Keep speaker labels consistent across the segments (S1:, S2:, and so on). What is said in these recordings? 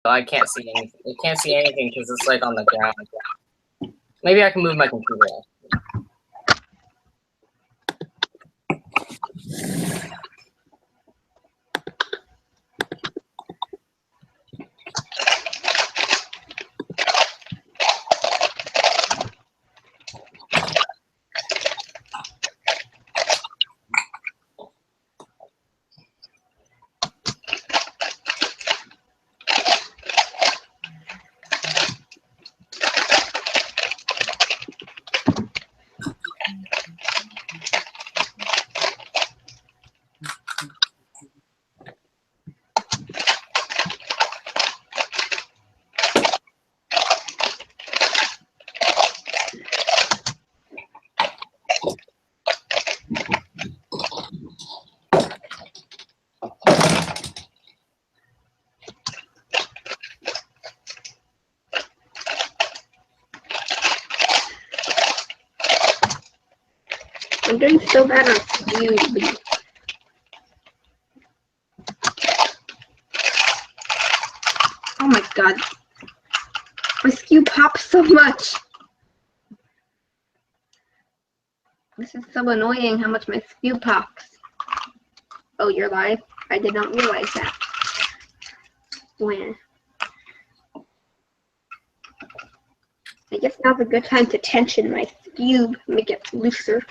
S1: I can't see anything. I can't see anything because it's like on the ground. Maybe I can move my computer off.
S2: I'm doing so bad on Cube. Oh my god. My skew pops so much. This is so annoying how much my skew pops. Oh, you're live? I did not realize that. When? I guess now's a good time to tension my skew, make it looser.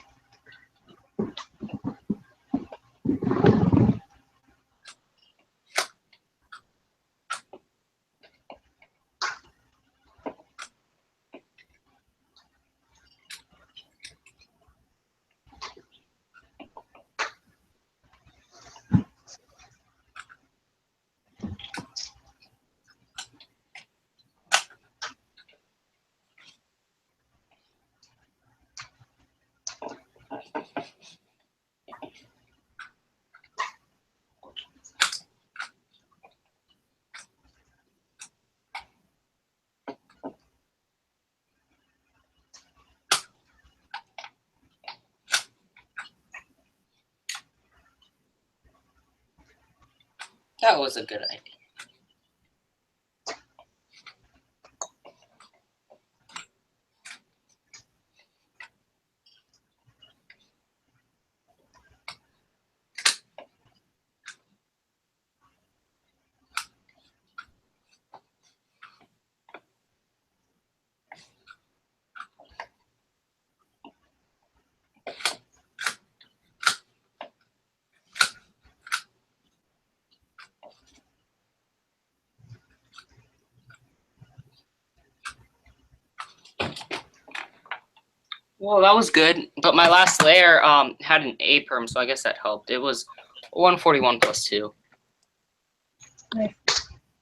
S1: That was a good idea. Well, that was good, but my last layer had an A perm, so I guess that helped. It was 141 plus 2.
S2: Nice.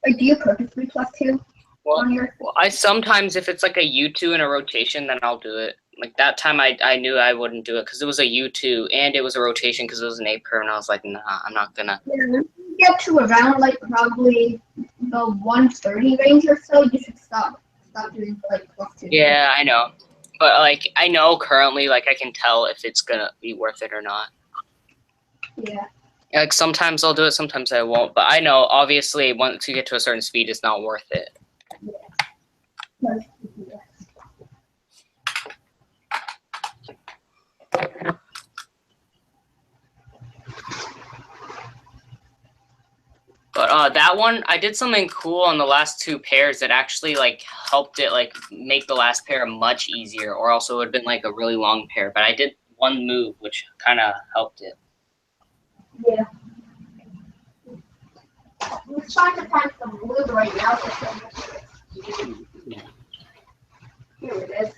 S2: Do you purposely plus 2 on your?
S1: Well, I sometimes, if it's like a U2 in a rotation, then I'll do it. Like that time, I knew I wouldn't do it because it was a U2 and it was a rotation because it was an A perm, and I was like, nah, I'm not gonna.
S2: Yeah, get to around like probably the 130 range or so, you should stop doing like plus 2.
S1: Yeah, I know. But, like, I know currently, like, I can tell if it's going to be worth it or not.
S2: Yeah.
S1: Like, sometimes I'll do it, sometimes I won't. But I know, obviously, once you get to a certain speed, it's not worth it.
S2: Yeah.
S1: But that one, I did something cool on the last 2 pairs that actually, like, helped it, like, make the last pair much easier. Or also it would have been, like, a really long pair. But I did one move, which kind of helped it.
S2: Yeah. I'm trying to find some blue right now. Here it is.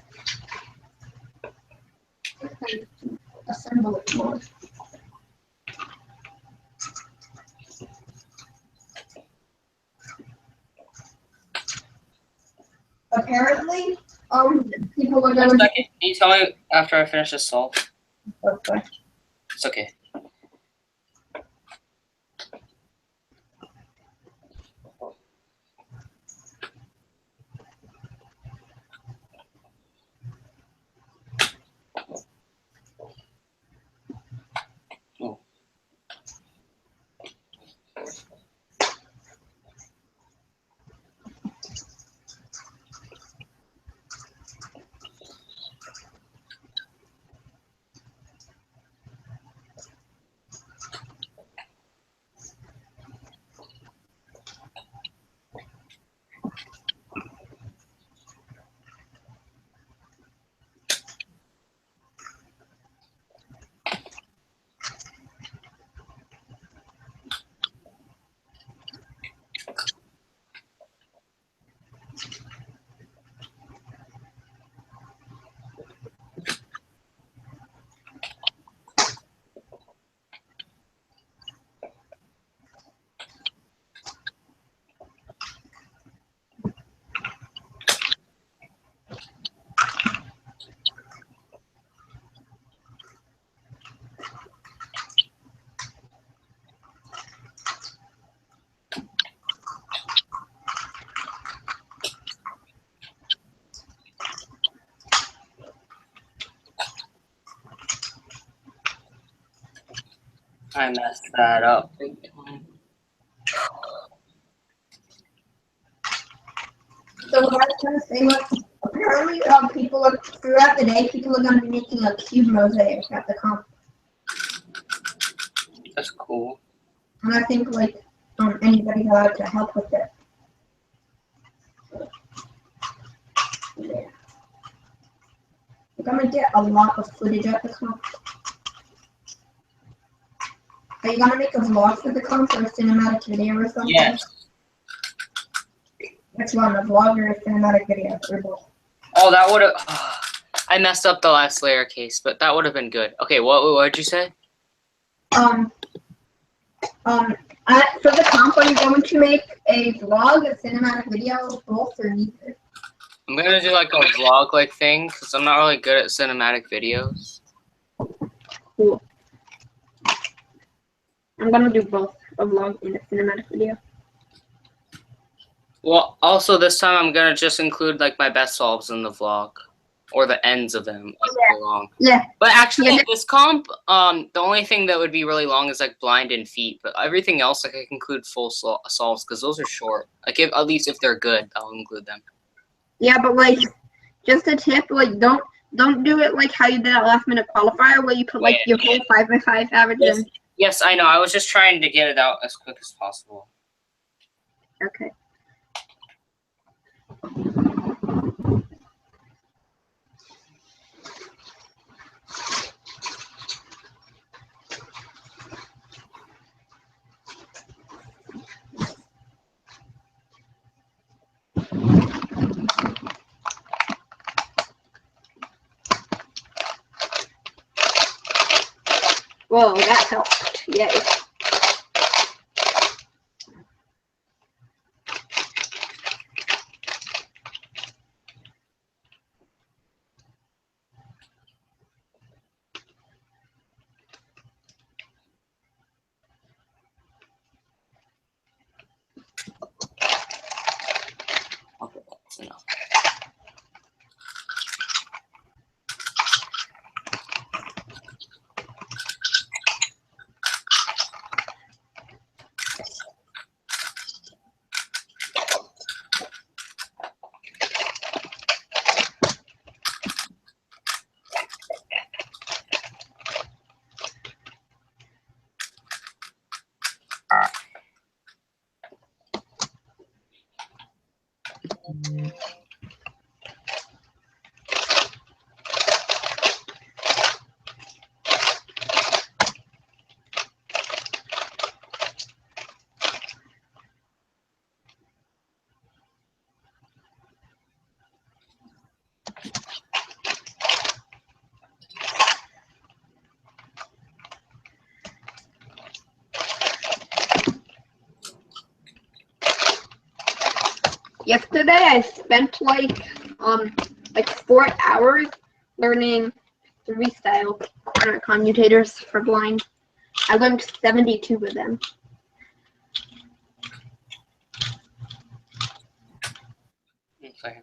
S2: Assemble it more. Apparently, people are going to.
S1: Can you tell me after I finish this solve?
S2: Okay.
S1: It's okay. I messed that up big time.
S2: So what I was trying to say was, apparently, people are throughout the day. People are going to be making a cube mosaic at the comp,
S1: That's cool.
S2: and I think like anybody's allowed to help with it. Yeah. We're gonna get a lot of footage at the comp. Are you gonna make a vlog for the comp or a cinematic video or something?
S1: Yes.
S2: Which one, a vlog or a cinematic video? Or both?
S1: Oh, that would have. I messed up the last layer case, but that would have been good. Okay, what did you say?
S2: For the comp, are you going to make a vlog, a cinematic video, both, or neither?
S1: I'm gonna do like a vlog like thing because I'm not really good at cinematic videos.
S2: Cool. I'm gonna do both, a vlog and a cinematic video.
S1: Well, also this time I'm gonna just include like my best solves in the vlog, or the ends of them as they go along.
S2: Yeah.
S1: But actually,
S2: Yeah.
S1: this comp, the only thing that would be really long is like blind and feet. But everything else, like I can include full solves because those are short. Like at least if they're good, I'll include them.
S2: Yeah, but like, just a tip, like don't do it like how you did that last minute qualifier where you put like your whole 5x5 average in.
S1: Yes, I know. I was just trying to get it out as quick as possible.
S2: Okay. Whoa, that helped. Yay.
S1: Okay, that's enough.
S2: Yesterday I spent like 4 hours learning 3 style commutators for blind. I learned 72 of them.
S1: Okay.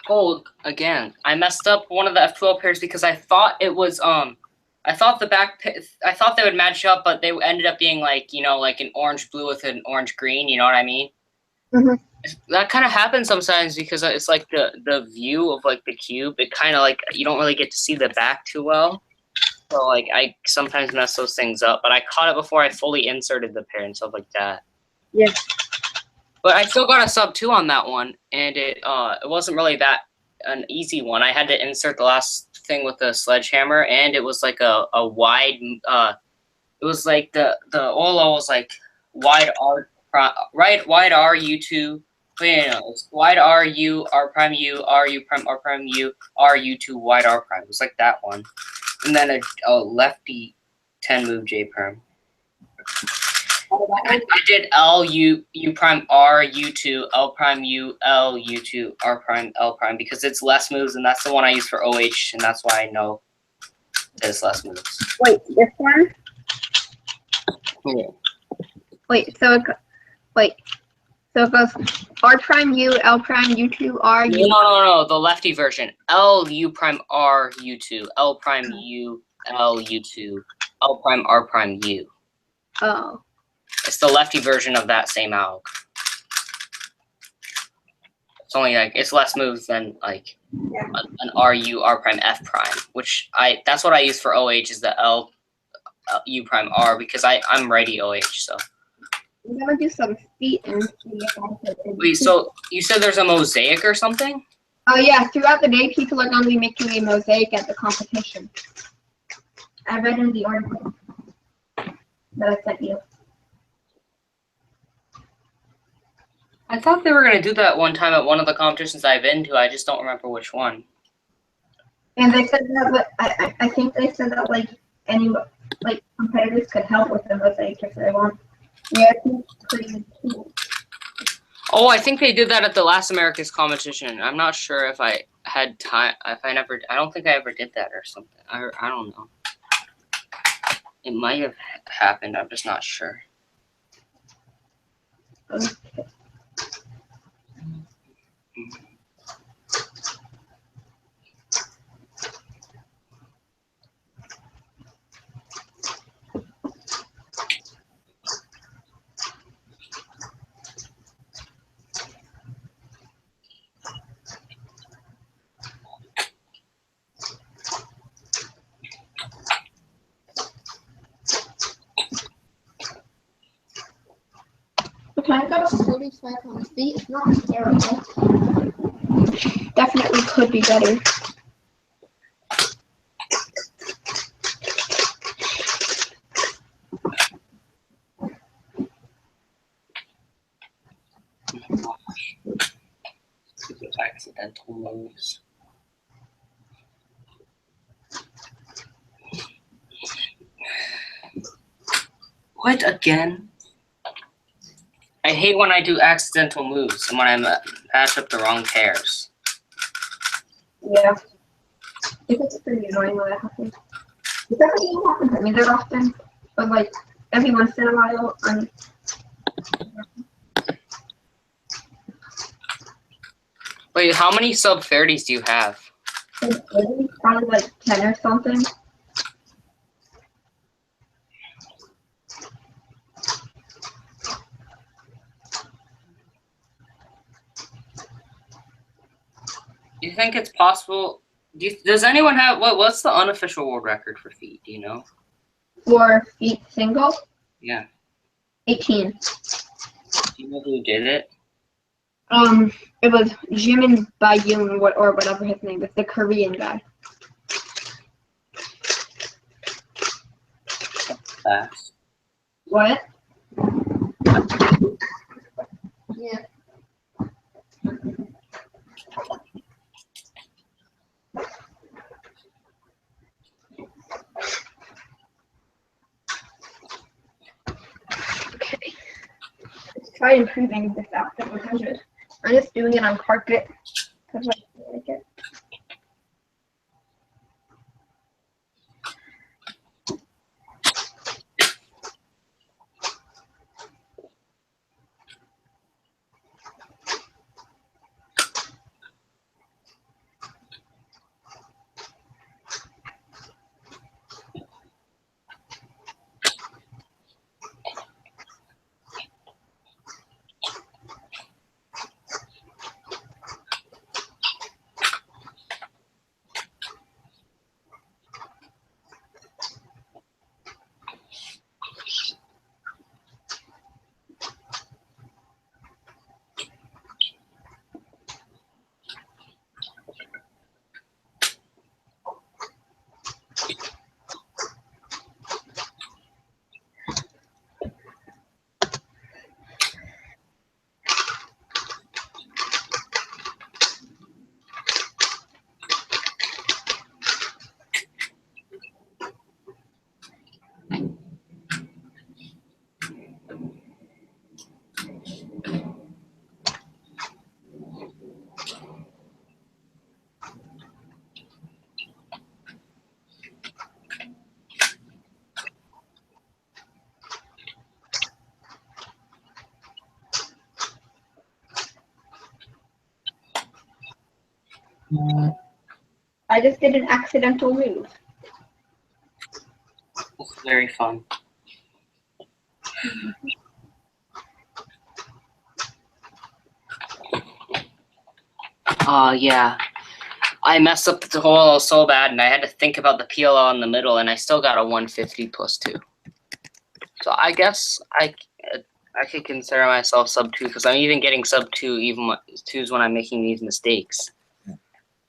S1: Oh, again, I messed up one of the F12 pairs because I thought it was I thought I thought they would match up, but they ended up being like, you know, like an orange blue with an orange green. You know what I mean?
S2: Mm-hmm.
S1: That kind of happens sometimes because it's like the view of like the cube. It kind of like you don't really get to see the back too well. So like I sometimes mess those things up, but I caught it before I fully inserted the pair and stuff like that.
S2: Yeah.
S1: But I still got a sub 2 on that one, and it wasn't really that an easy one. I had to insert the last thing with a sledgehammer, and it was like a wide it was like the Olo was like wide R wide R U2. Wait, no, it's wide R U R prime U R U prime R prime U R U2 wide R prime. It was like that one, and then a lefty 10 move J perm. I did L U prime R U2 L prime U L U2 R prime L prime because it's less moves, and that's the one I use for OH, and that's why I know it's less moves.
S2: Wait, this one?
S1: Yeah.
S2: Wait, so it goes R prime U, L prime U2, R U.
S1: No, the lefty version. L U prime R U2 L prime U L U2 L prime R prime U.
S2: Oh.
S1: It's the lefty version of that same alg. It's only like it's less moves than like an RU R prime F prime, which that's what I use for OH is the L U prime R because I'm ready OH. So
S2: I'm gonna do some feet and see if I can.
S1: wait, so you said there's a mosaic or something?
S2: Oh yeah, throughout the day, people are gonna be making a mosaic at the competition. I read in the article that I sent you.
S1: I thought they were gonna do that one time at one of the competitions I've been to. I just don't remember which one.
S2: And they said that, but I think they said that like any competitors could help with the mosaic if they want. Yeah, it's pretty cool.
S1: Oh, I think they did that at the last America's competition. I'm not sure if I had time. I don't think I ever did that or something. I don't know. It might have happened. I'm just not sure.
S2: Okay. Okay, I got a 45 on feet. It's not terrible. Definitely could be better.
S1: Accidental moves. What again? I hate when I do accidental moves and when I match up the wrong pairs.
S2: Yeah. It's pretty annoying when that happens. It doesn't even happen to me that often, but like every once in a while,
S1: Wait, how many sub 30s do you have?
S2: probably like 10 or something.
S1: Do you think it's possible? Does anyone have what's the unofficial world record for feet? Do you know?
S2: For feet single,
S1: Yeah.
S2: 18.
S1: Do you know who did it?
S2: It was Jimin Bayun or whatever his name is, the Korean guy.
S1: Fast.
S2: What? Yeah. Okay. Let's try improving this outfit 100. I'm just doing it on carpet because I like it. I just did an accidental move.
S1: It's very fun. Yeah. I messed up the hole so bad, and I had to think about the PLL in the middle, and I still got a 150 plus 2. So I guess I could consider myself sub 2 because I'm even getting sub 2 even 2s when I'm making these mistakes.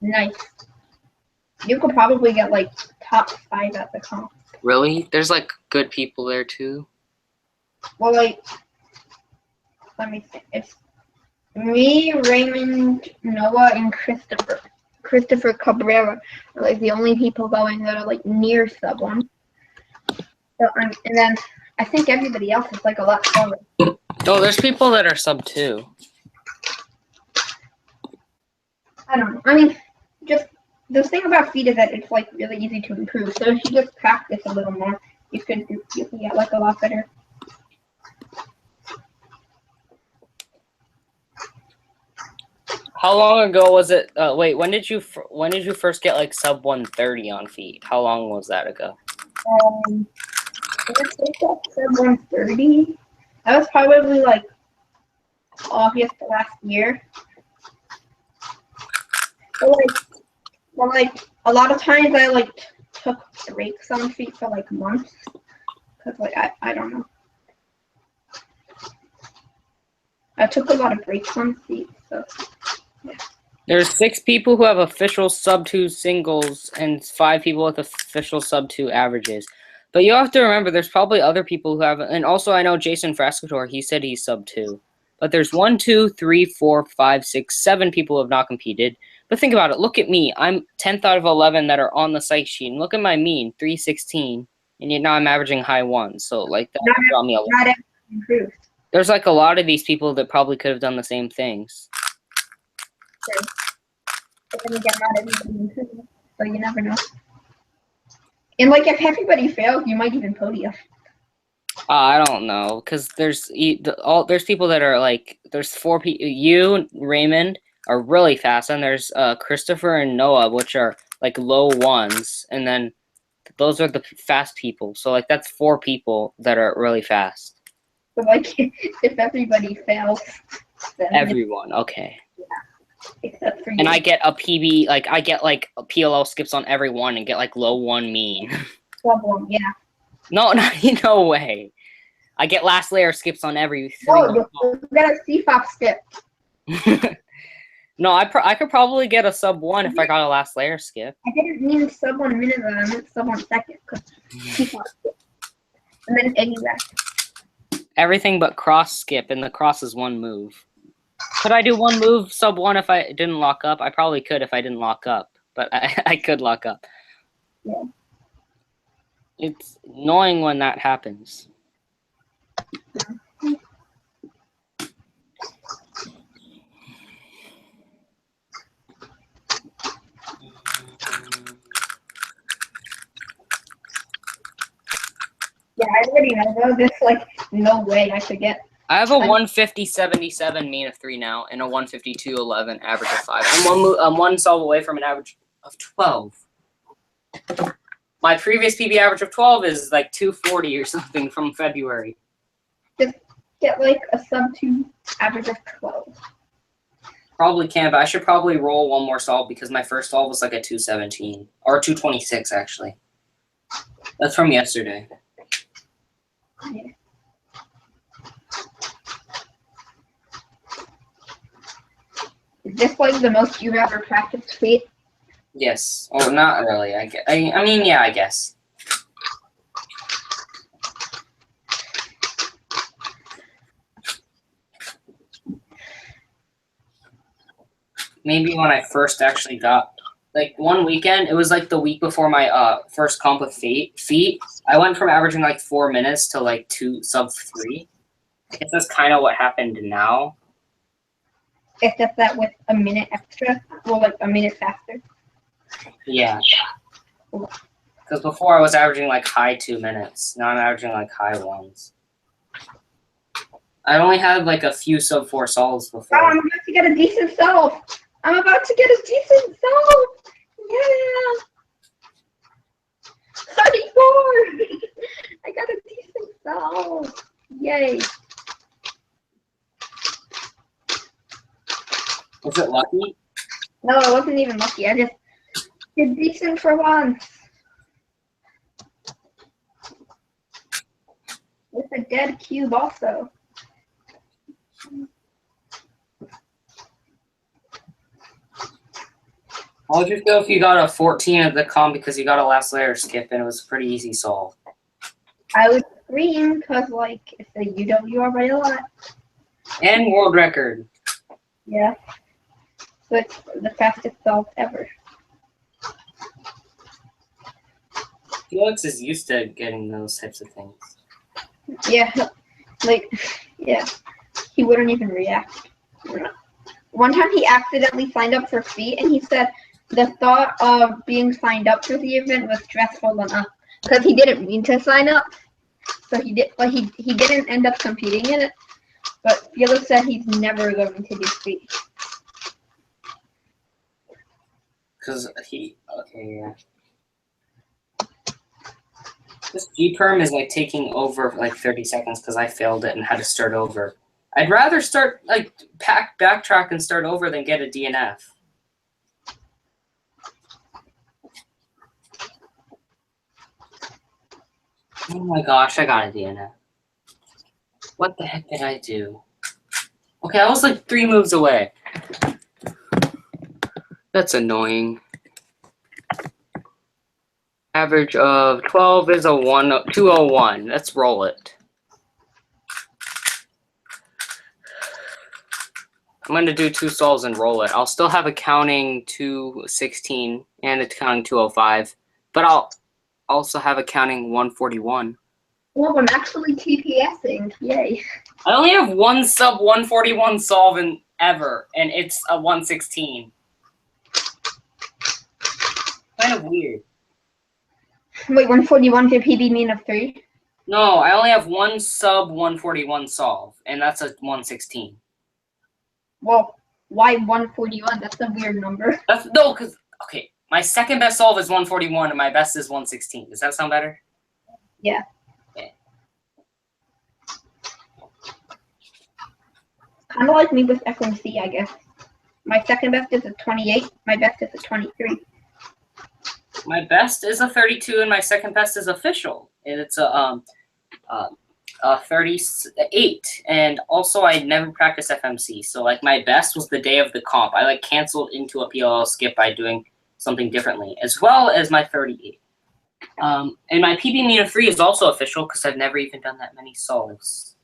S2: Nice. You could probably get like top 5 at the comp.
S1: Really? There's like good people there too.
S2: Well, like, let me think. It's me, Raymond, Noah, and Christopher. Christopher Cabrera are like the only people going that are like near sub 1. So, and then I think everybody else is like a lot slower.
S1: Oh, there's people that are sub 2.
S2: I don't know. I mean, just the thing about feet is that it's like really easy to improve. So if you just practice a little more, you can get like a lot better.
S1: How long ago was it? Wait, when did you first get like sub 130 on feet? How long was that ago?
S2: I think that sub 130. That was probably like August last year. But like a lot of times I like took breaks on feet for like months because like I don't know. I took a lot of breaks on feet, so yeah.
S1: There's 6 people who have official sub 2 singles and 5 people with official sub 2 averages. But you have to remember, there's probably other people who have, and also I know Jason Frascator, he said he's sub 2. But there's 1, 2, 3, 4, 5, 6, 7 people who have not competed. But think about it. Look at me. I'm 10th out of 11 that are on the site sheet. And look at my mean, 316. And yet now I'm averaging high 1. So like that got me a lot.
S2: Not improved.
S1: There's like a lot of these people that probably could have done the same things.
S2: But then again, not everybody improves, so you never know. And like if everybody fails, you might even podium.
S1: I don't know, because there's people that are like, there's 4 people. You, Raymond, are really fast, and there's Christopher and Noah, which are like low 1s, and then those are the fast people. So like that's 4 people that are really fast.
S2: So like if everybody fails, then
S1: everyone, okay.
S2: Yeah, except for you.
S1: And I get a PB, like I get like PLL skips on every one and get like low 1 mean.
S2: Yeah.
S1: No, no way. I get last layer skips on every 3.
S2: Oh, you got a CFOP skip.
S1: No, I could probably get a sub 1 if I got a last layer skip.
S2: I didn't mean sub 1 minute, I meant sub 1 second. Because CFOP skip. And then any rest.
S1: Everything but cross skip, and the cross is 1 move. Could I do 1 move sub 1 if I didn't lock up? I probably could if I didn't lock up, but I could lock up.
S2: Yeah.
S1: It's annoying when that happens.
S2: Yeah, I already know though. There's like no way I could get.
S1: I have a 150.77 mean of 3 now, and a 152.11 average of 5. I'm 1 solve away from an average of 12. My previous PB average of 12 is like 240 or something from February.
S2: Just get like a sub 2 average of 12.
S1: Probably can, but I should probably roll 1 more solve because my first solve was like a 217 or 226 actually. That's from yesterday.
S2: Yeah. Is this like the most you've ever practiced feet?
S1: Yes. Or not really. I mean, yeah, I guess. Maybe when I first actually got, like, one weekend, it was like the week before my first comp with feet. I went from averaging like 4 minutes to like sub 3. I guess that's kind of what happened now.
S2: Except that with a minute extra, or like a minute faster.
S1: Yeah. Because before I was averaging like high 2 minutes. Now I'm averaging like high 1s. I only had like a few sub 4 solves before.
S2: Oh, I'm about to get a decent solve. I'm about to get a decent solve. Yeah. 34. I got a decent solve. Yay.
S1: Was it lucky?
S2: No, I wasn't even lucky. I just did decent for once. With a dead cube also.
S1: How would you feel if you got a 14 at the comp because you got a last layer skip and it was a pretty easy solve?
S2: I would scream because, like, it's a UWR by a lot.
S1: And world record.
S2: Yeah. So it's the fastest solve ever.
S1: Felix is used to getting those types of things.
S2: Yeah. Like, yeah. He wouldn't even react. One time he accidentally signed up for feet and he said the thought of being signed up for the event was stressful enough because he didn't mean to sign up. So he didn't end up competing in it. But Felix said he's never going to do feet.
S1: Because okay, yeah. This G-perm is like taking over like 30 seconds because I failed it and had to start over. I'd rather start like backtrack and start over than get a DNF. Oh my gosh, I got a DNF. What the heck did I do? Okay, I was like 3 moves away. That's annoying. Average of 12 is a 201. Let's roll it. I'm going to do 2 solves and roll it. I'll still have a counting 216 and a counting 205, but I'll also have a counting 141.
S2: Well, I'm actually TPSing. Yay.
S1: I only have one sub 141 solve ever, and it's a 116. Kind of weird.
S2: Wait, 141 for PB mean of 3?
S1: No, I only have one sub 141 solve, and that's a 116.
S2: Well, why 141? That's a weird number.
S1: No, because, okay, my second best solve is 141, and my best is 116. Does that sound better?
S2: Yeah.
S1: Okay.
S2: Kind of like me with FMC, I guess. My second best is a 28. My best is a 23.
S1: My best is a 32, and my second best is official, and it's a 38. And also, I never practiced FMC, so like my best was the day of the comp. I like canceled into a PLL skip by doing something differently, as well as my 38. And my PB mean of 3 is also official because I've never even done that many solves,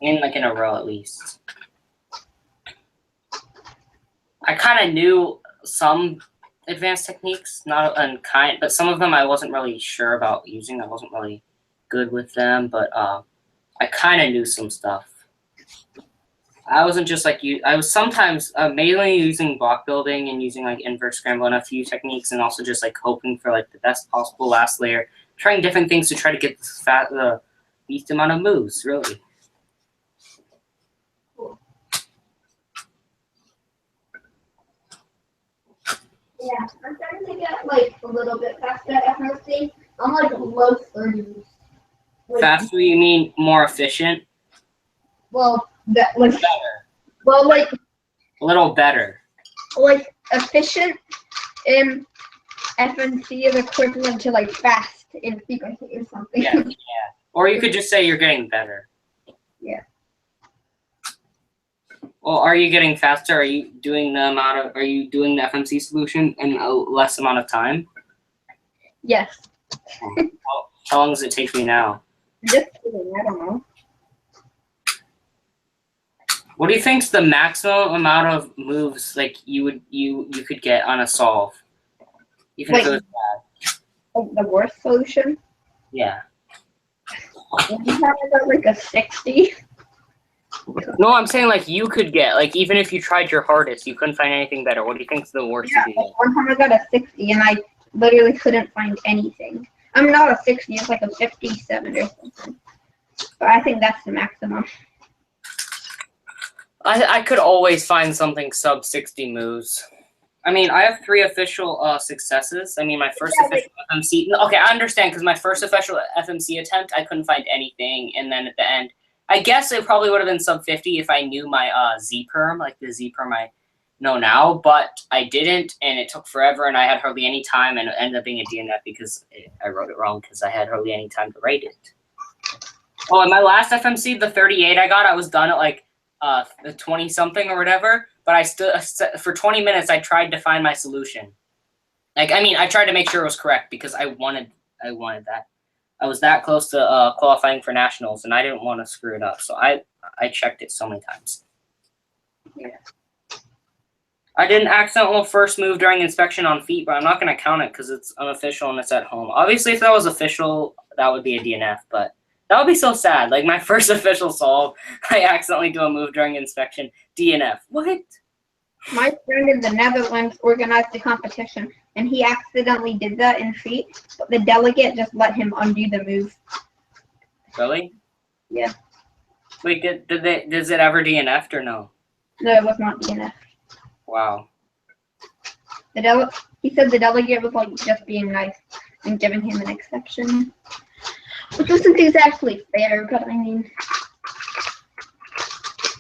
S1: in a row at least. I kind of knew some advanced techniques, but some of them I wasn't really sure about using. I wasn't really good with them, but I kind of knew some stuff. I wasn't just like you. I was sometimes mainly using block building and using like inverse scramble and a few techniques, and also just like hoping for like the best possible last layer, trying different things to try to get the least amount of moves, really.
S2: Yeah, I'm starting to get like a little bit faster at FMC. I'm like low 30s. Like,
S1: Faster, you mean more efficient?
S2: Well, that like
S1: Better.
S2: well, like
S1: A little better.
S2: like efficient in FMC is equivalent to like fast in frequency or something.
S1: Yeah, yeah. Or you could just say you're getting better.
S2: Yeah.
S1: Well, are you getting faster? Are you doing the FMC solution in a less amount of time?
S2: Yes.
S1: How long does it take you now?
S2: Just kidding. I don't know.
S1: What do you think's the maximum amount of moves like you could get on a solve? Even if it was bad.
S2: Like the worst solution?
S1: Yeah.
S2: Would you have about like a 60?
S1: No, I'm saying like you could get, like even if you tried your hardest, you couldn't find anything better. What do you think's the worst
S2: Yeah,
S1: you could get?
S2: one time I got a 60 and I literally couldn't find anything. I'm not a 60, it's like a 57 or something. But I think that's the maximum.
S1: I could always find something sub 60 moves. I mean, I have 3 official successes. I mean, my first official FMC. Okay, I understand because my first official FMC attempt, I couldn't find anything, and then at the end, I guess it probably would have been sub 50 if I knew my Z perm, like the Z perm I know now, but I didn't, and it took forever, and I had hardly any time, and it ended up being a DNF because I wrote it wrong because I had hardly any time to write it. Oh, and my last FMC, the 38 I got, I was done at like the 20 something or whatever, but I still for 20 minutes I tried to find my solution. Like, I mean, I tried to make sure it was correct because I wanted that. I was that close to qualifying for nationals, and I didn't want to screw it up, so I checked it so many times.
S2: Yeah.
S1: I did an accidental first move during inspection on feet, but I'm not going to count it because it's unofficial and it's at home. Obviously, if that was official, that would be a DNF, but that would be so sad. Like, my first official solve, I accidentally do a move during inspection. DNF. What?
S2: My friend in the Netherlands organized a competition, and he accidentally did that in feet, but the delegate just let him undo the move.
S1: Really?
S2: Yeah.
S1: Wait, does it ever DNF'd or no?
S2: No, it was not DNF.
S1: Wow.
S2: He said the delegate was like just being nice and giving him an exception, which wasn't exactly fair, but I mean,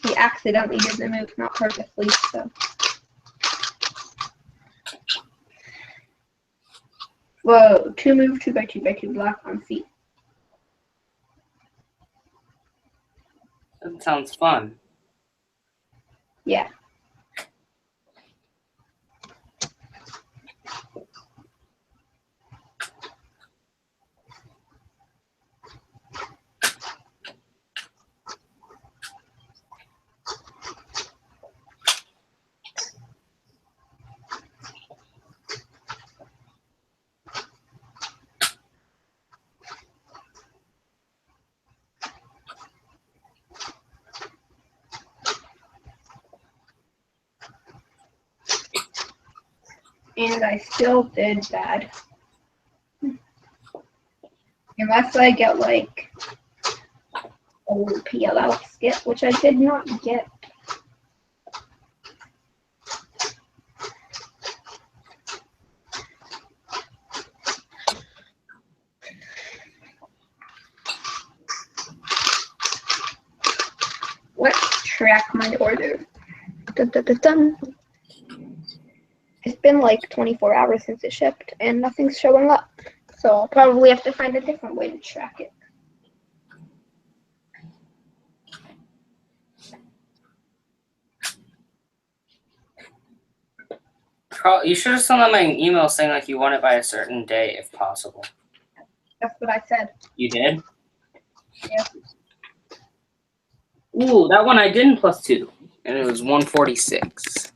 S2: he accidentally did the move, not purposely, so. Whoa, 2 move, 2x2x2 block on feet.
S1: That sounds fun.
S2: Yeah. And I still did bad. Unless I get like a PLL skip, which I did not get. Let's track my order. Dun, dun, dun, dun. It's been like 24 hours since it shipped, and nothing's showing up. So I'll probably have to find a different way to track it.
S1: You should have sent them an email saying like you want it by a certain day if possible.
S2: That's what I said.
S1: You did?
S2: Yeah.
S1: Ooh, that one I did in +2, and it was 146.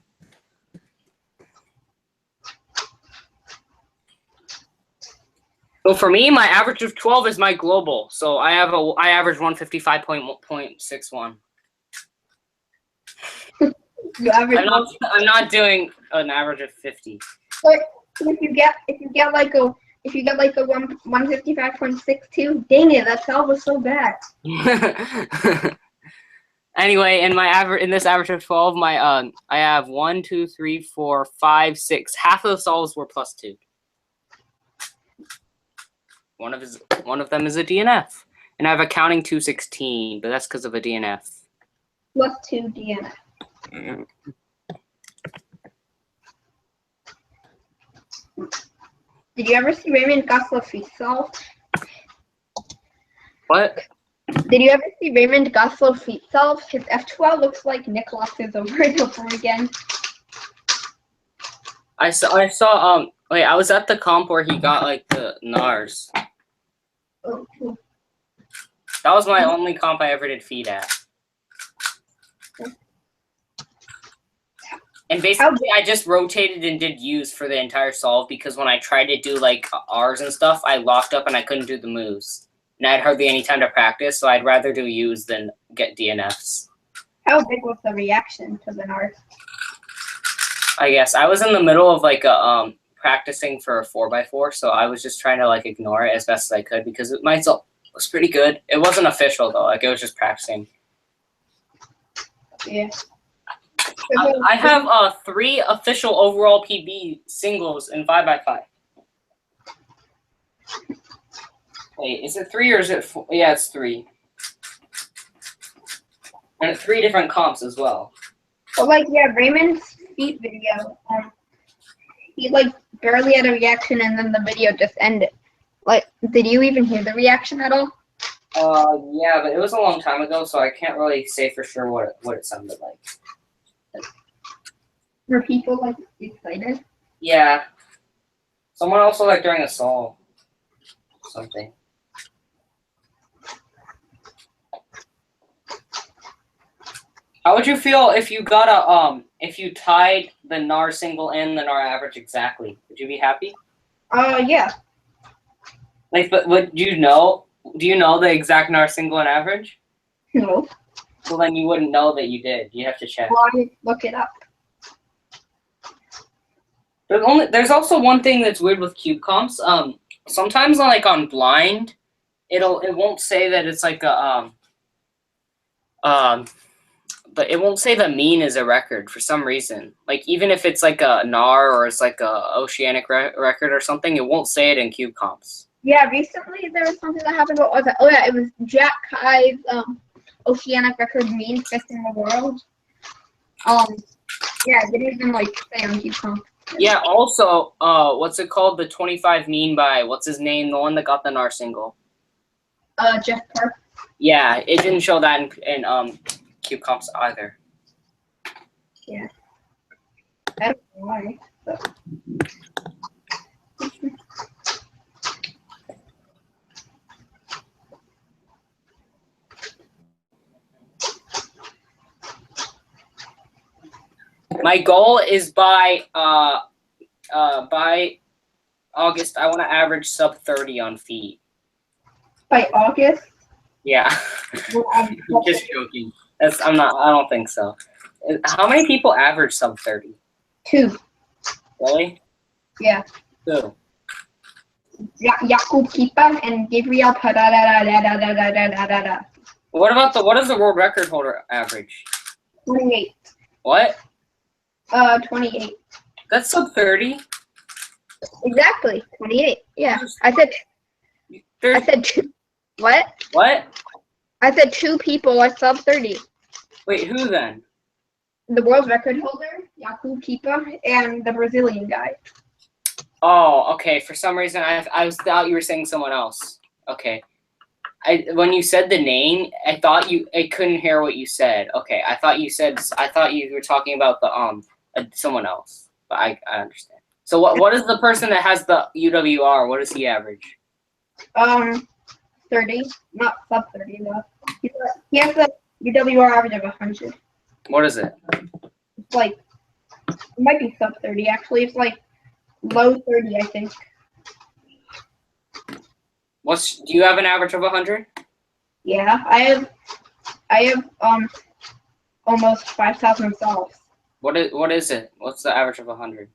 S1: So for me, my average of 12 is my global. So I average 155.61. I'm not doing an average of 50.
S2: But if you get like a 155.62, dang it, that solve was so bad.
S1: Anyway, in this average of 12, I have 1, 2, 3, 4, 5, 6. Half of the solves were +2. One of them is a DNF, and I have a counting 216, but that's because of a DNF.
S2: +2 DNF.
S1: Mm.
S2: Did you ever see Raymond Gosselow's feet solve?
S1: What?
S2: Did you ever see Raymond Goslow's feet solve? His F12 looks like Nicholas's over and over again.
S1: I saw wait, I was at the comp where he got like the NARS.
S2: Oh, cool.
S1: That was my only comp I ever did feed at. And basically, I just rotated and did U's for the entire solve because when I tried to do like R's and stuff, I locked up and I couldn't do the moves. And I had hardly any time to practice, so I'd rather do U's than get DNFs.
S2: How big was the reaction to the NARS?
S1: I guess I was in the middle of like practicing for a 4x4, so I was just trying to like ignore it as best as I could because my result was pretty good. It wasn't official though, like it was just practicing.
S2: Yeah.
S1: I have 3 official overall PB singles in 5x5. Wait, is it 3 or is it 4? Yeah, it's 3. And 3 different comps as well.
S2: But like, yeah, Raymond's feet video, he like barely had a reaction and then the video just ended. Like, did you even hear the reaction at all?
S1: Yeah, but it was a long time ago, so I can't really say for sure what it sounded like.
S2: Were people like excited?
S1: Yeah. Someone also like during a song. Something. How would you feel if you got a if you tied the NAR single and the NAR average exactly? Would you be happy?
S2: Yeah.
S1: Like, but would you know? Do you know the exact NAR single and average?
S2: No.
S1: Well, then you wouldn't know that you did. You have to check.
S2: Well, I look it up.
S1: There's also one thing that's weird with cube comps. Sometimes like on blind, it won't say that it's like a but it won't say the mean is a record for some reason. Like even if it's like a NAR or it's like a oceanic record or something, it won't say it in cube comps.
S2: Yeah, recently there was something that happened. What was it? Oh yeah, it was Jack Kai's oceanic record mean 5th in the world. Yeah, it didn't even like say on cube comps.
S1: Yeah. Also, what's it called? The 25 mean by what's his name? The one that got the NAR single.
S2: Jeff Park.
S1: Yeah, it didn't show that in cube comps either.
S2: Yeah. I don't know why. But.
S1: My goal is by August, I want to average sub 30 on feet.
S2: By August?
S1: Yeah.
S2: Well,
S1: I'm just joking. I don't think so. How many people average sub 30?
S2: 2.
S1: Really?
S2: Yeah.
S1: 2.
S2: Jakub Kipa and Gabriel Parada.
S1: What is the world record holder average?
S2: 28.
S1: What?
S2: 28.
S1: That's sub 30?
S2: Exactly. 28. Yeah. I said 2. What?
S1: What?
S2: I said 2 people are sub 30.
S1: Wait, who then?
S2: The world record holder, Jakub Kipa, and the Brazilian guy.
S1: Oh, okay. For some reason, I thought you were saying someone else. Okay. When you said the name, I couldn't hear what you said. Okay, I thought you were talking about the someone else. But I understand. So what is the person that has the UWR? What does he average?
S2: 30, not sub 30 though. He has the UWR average of 100.
S1: What is it?
S2: It's like, it might be sub 30 actually. It's like low 30, I think.
S1: Do you have an average of 100?
S2: Yeah, I have almost 5,000 solves.
S1: What is it? What's the average of 100?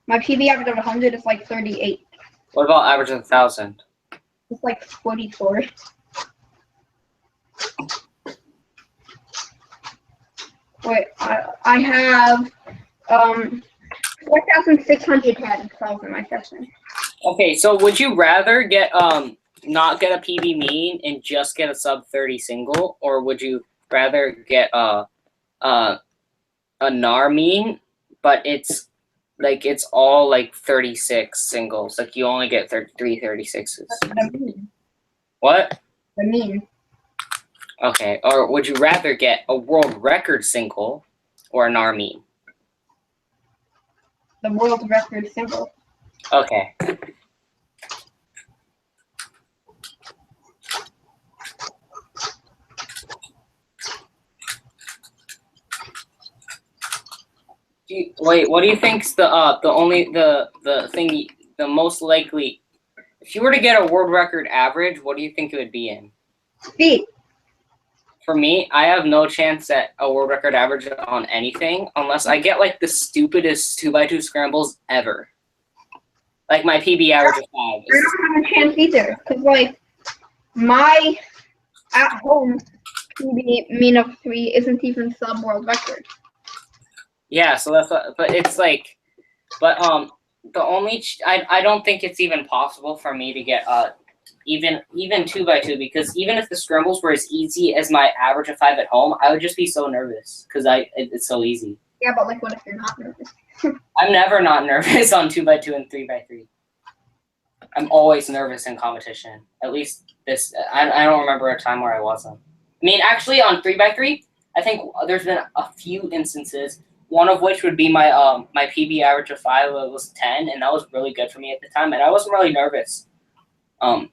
S2: My PB average of 100 is like 38.
S1: What about average of 1,000?
S2: It's like 44. Wait, I have 4,610 solves in my session.
S1: Okay, so would you rather get not get a PB mean and just get a sub 30 single, or would you rather get a NAR mean, but it's all like 36 singles, like you only get 3 36s?
S2: The mean.
S1: What?
S2: The mean.
S1: Okay, or would you rather get a world record single or a NAR mean?
S2: The world record single.
S1: Okay. Wait, what do you think's the most likely? If you were to get a world record average, what do you think it would be in?
S2: Feet.
S1: For me, I have no chance at a world record average on anything unless I get like the stupidest 2x2 scrambles ever. Like my PB average of 5.
S2: I don't have a chance either, because like my at home PB mean of 3 isn't even sub world record.
S1: Yeah, so that's what, but it's like, but the only I don't think it's even possible for me to get even 2x2, because even if the scrambles were as easy as my average of 5 at home, I would just be so nervous because it's so easy.
S2: Yeah, but like, what if you're not nervous?
S1: I'm never not nervous on 2x2 and 3x3. I'm always nervous in competition. At least this, I don't remember a time where I wasn't. I mean, actually, on 3x3, I think there's been a few instances. One of which would be my my PB average of 5. It was 10, and that was really good for me at the time, and I wasn't really nervous. I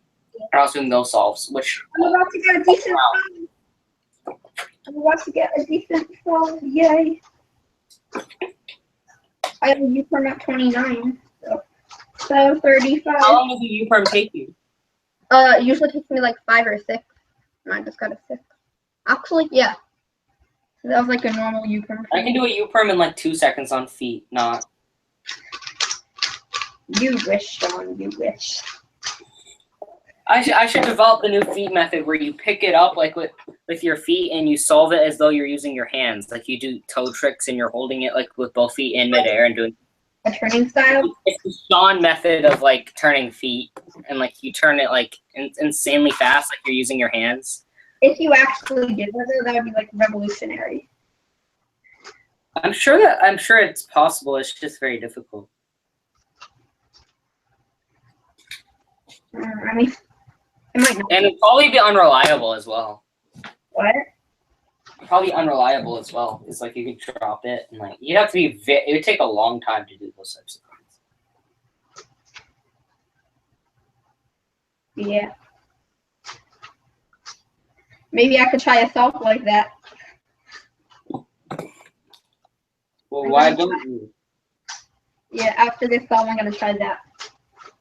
S1: was doing those solves, which
S2: I'm about to get a decent. I'm about to get a decent solve. Yay! I have a U-perm at 29. So 35.
S1: How long does a U-perm take you?
S2: It usually takes me like 5 or 6. And I just got a 6. Actually, yeah. So that was like a normal U-perm.
S1: I can do a U-perm in like 2 seconds on feet, not.
S2: You wish, Sean. You wish.
S1: I should develop the new feet method where you pick it up like with your feet and you solve it as though you're using your hands. Like you do toe tricks and you're holding it like with both feet in midair and doing
S2: a turning style.
S1: It's the Sean method of like turning feet, and like you turn it like insanely fast, like you're using your hands.
S2: If you actually did that would be like revolutionary.
S1: I'm sure it's possible. It's just very difficult.
S2: I mean, it might not.
S1: And it'd probably be unreliable as well.
S2: What?
S1: Probably unreliable as well. It's like you could drop it and like you'd have to be. It would take a long time to do those types of
S2: things. Yeah. Maybe I could try a solve like that.
S1: Well, why don't you?
S2: Yeah, after this solve, I'm gonna try that.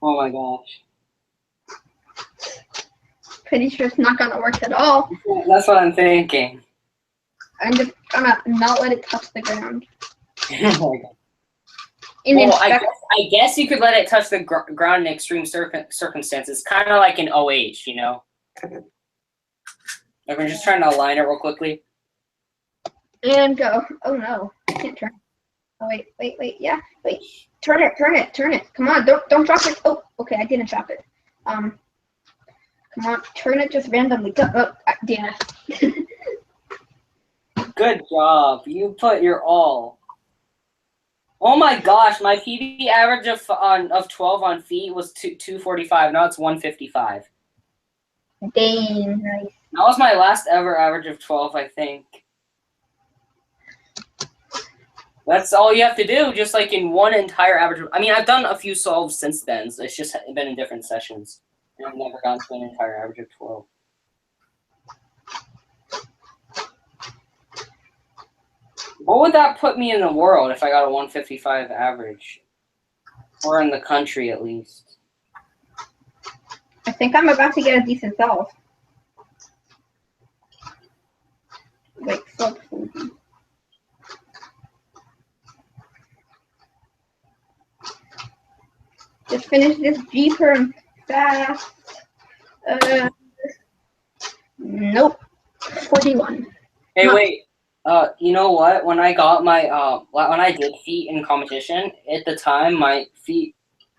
S1: Oh my gosh.
S2: Pretty sure it's not gonna work at all.
S1: That's what I'm thinking.
S2: I'm just gonna not let it touch the ground.
S1: Oh my god. Well, I guess you could let it touch the ground in extreme circumstances, kind of like in OH, you know? Like we're just trying to align it real quickly.
S2: And go. Oh no, I can't turn. Oh wait, yeah, wait. Turn it. Come on, don't drop it. Oh, okay, I didn't drop it. Come on, turn it just randomly. Go. Oh, damn it.
S1: Good job. You put your all. Oh my gosh, my PB average of 12 on feet was 245. Now it's 155.
S2: Dang, nice.
S1: That was my last ever average of 12, I think. That's all you have to do, just like in one entire average. I mean, I've done a few solves since then. So it's just been in different sessions. And I've never gone to an entire average of 12. What would that put me in the world if I got a 155 average? Or in the country, at least.
S2: I think I'm about to get a decent solve. Wait, so just finish this G-perm fast. Nope. 41.
S1: Hey, wait. You know what? When I got my when I did feet in competition, at the time my feet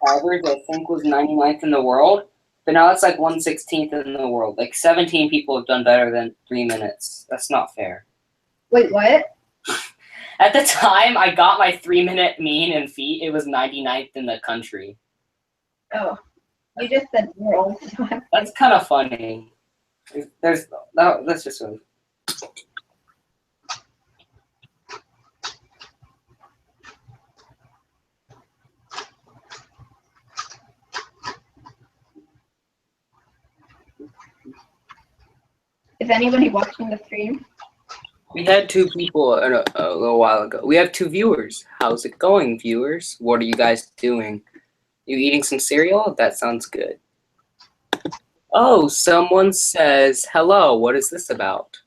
S1: average I think was 99th in the world, but now it's like 116th in the world. Like 17 people have done better than 3 minutes. That's not fair.
S2: Wait, what?
S1: At the time I got my 3-minute mean in feet, it was 99th in the country.
S2: Oh, you just said world.
S1: That's kind of funny. That's just really.
S2: Is anybody watching the stream?
S1: We had 2 people a little while ago. We have 2 viewers. How's it going, viewers? What are you guys doing? You eating some cereal? That sounds good. Oh, someone says, hello, what is this about?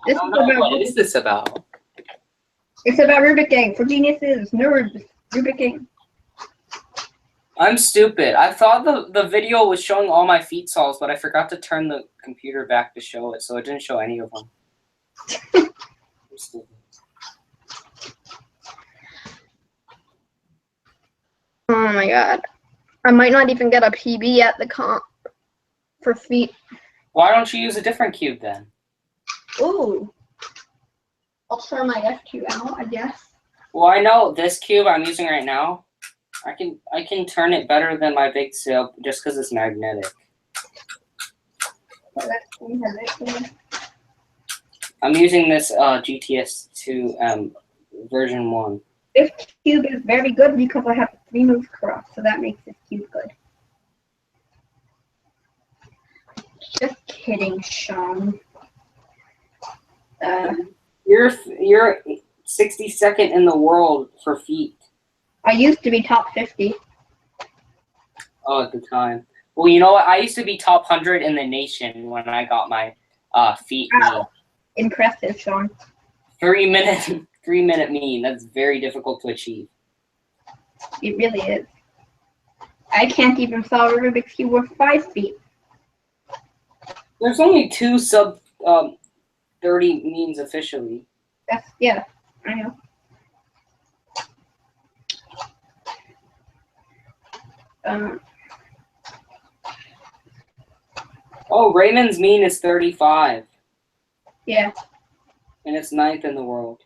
S1: What is this about?
S2: It's about Rubik Gang for geniuses, nerds, Rubik Gang.
S1: I'm stupid. I thought the video was showing all my feet solves, but I forgot to turn the computer back to show it, so it didn't show any of them. I'm stupid.
S2: Oh my god. I might not even get a PB at the comp for feet.
S1: Why don't you use a different cube then?
S2: Ooh. I'll try my F2 out, I guess.
S1: Well, I know this cube I'm using right now. I can turn it better than my big sail just because it's magnetic. I'm using this GTS2 version 1.
S2: This cube is very good because I have 3 moves cross, so that makes this cube good. Just kidding, Sean.
S1: You're 62nd in the world for feet.
S2: I used to be top 50.
S1: Oh, at the time. Well, you know what? I used to be top 100 in the nation when I got my feet mean.
S2: Impressive, Sean.
S1: 3-minute mean. That's very difficult to achieve.
S2: It really is. I can't even solve a Rubik's Cube with 5 feet.
S1: There's only 2 sub 30 means officially.
S2: Yeah, I know.
S1: Oh, Raymond's mean is 35.
S2: Yeah.
S1: And it's 9th in the world.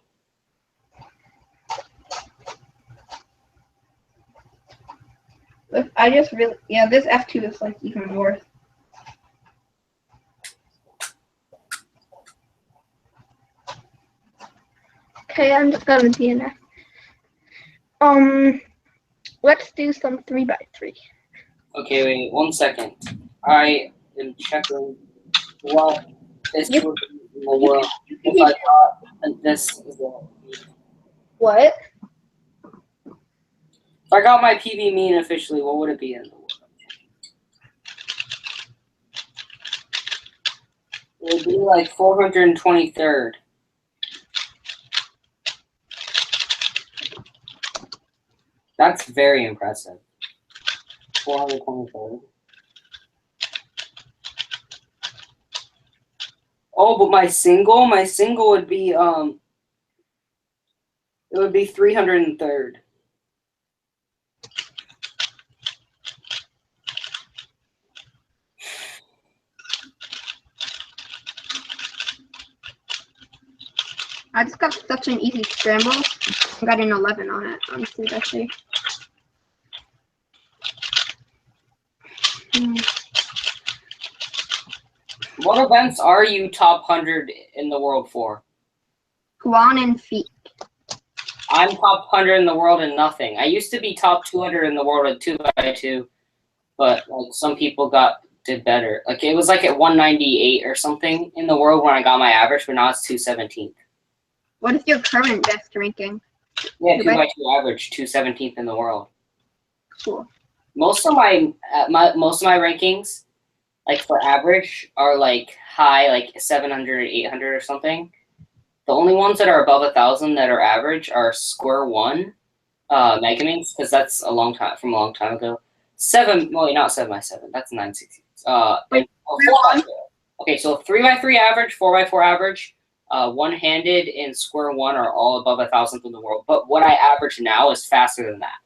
S2: I just really, yeah, this F2 is like even worse. Okay, I'm just gonna DNF. Let's do some 3x3.
S1: Okay, wait 1 second. I am checking what this would be in the world if I got this as well.
S2: What?
S1: If I got my PB mean officially, what would it be in the world? It would be like 423rd. That's very impressive. 423rd. Oh, but my single would be it would be 303rd.
S2: I just got such an easy scramble. I got an 11 on it, honestly, that's it.
S1: What events are you top 100 in the world for?
S2: Guan and feet.
S1: I'm top 100 in the world in nothing. I used to be top 200 in the world at 2x2, but like some people did better. Like it was like at 198 or something in the world when I got my average, but now it's 217th.
S2: What is your current best ranking?
S1: Yeah, 2x2 average, 217th in the world.
S2: Cool.
S1: Most of my rankings, like for average, are like high, like 700, 800 or something. The only ones that are above 1,000 that are average are Square One, Megaminx, because that's from a long time ago. 7, well, not 7x7. That's 960. Okay, so 3x3 average, 4x4 average, one-handed and Square One are all above 1,000th in the world. But what I average now is faster than that.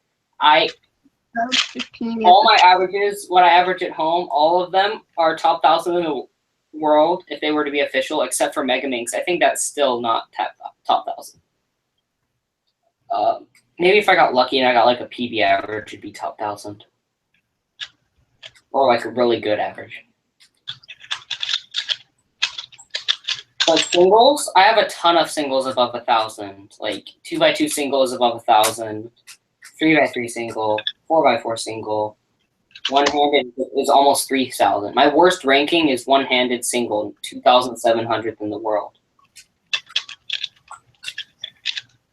S1: All my averages, what I average at home, all of them are top 1,000 in the world if they were to be official, except for Megaminx. I think that's still not top 1,000. Maybe if I got lucky and I got like a PB average, it'd be top 1,000. Or like a really good average. But singles, I have a ton of singles above 1,000. Like 2x2 single is above 1,000. 3x3 single, 4x4 single. One-handed is almost 3,000. My worst ranking is one-handed single, 2,700th in the world.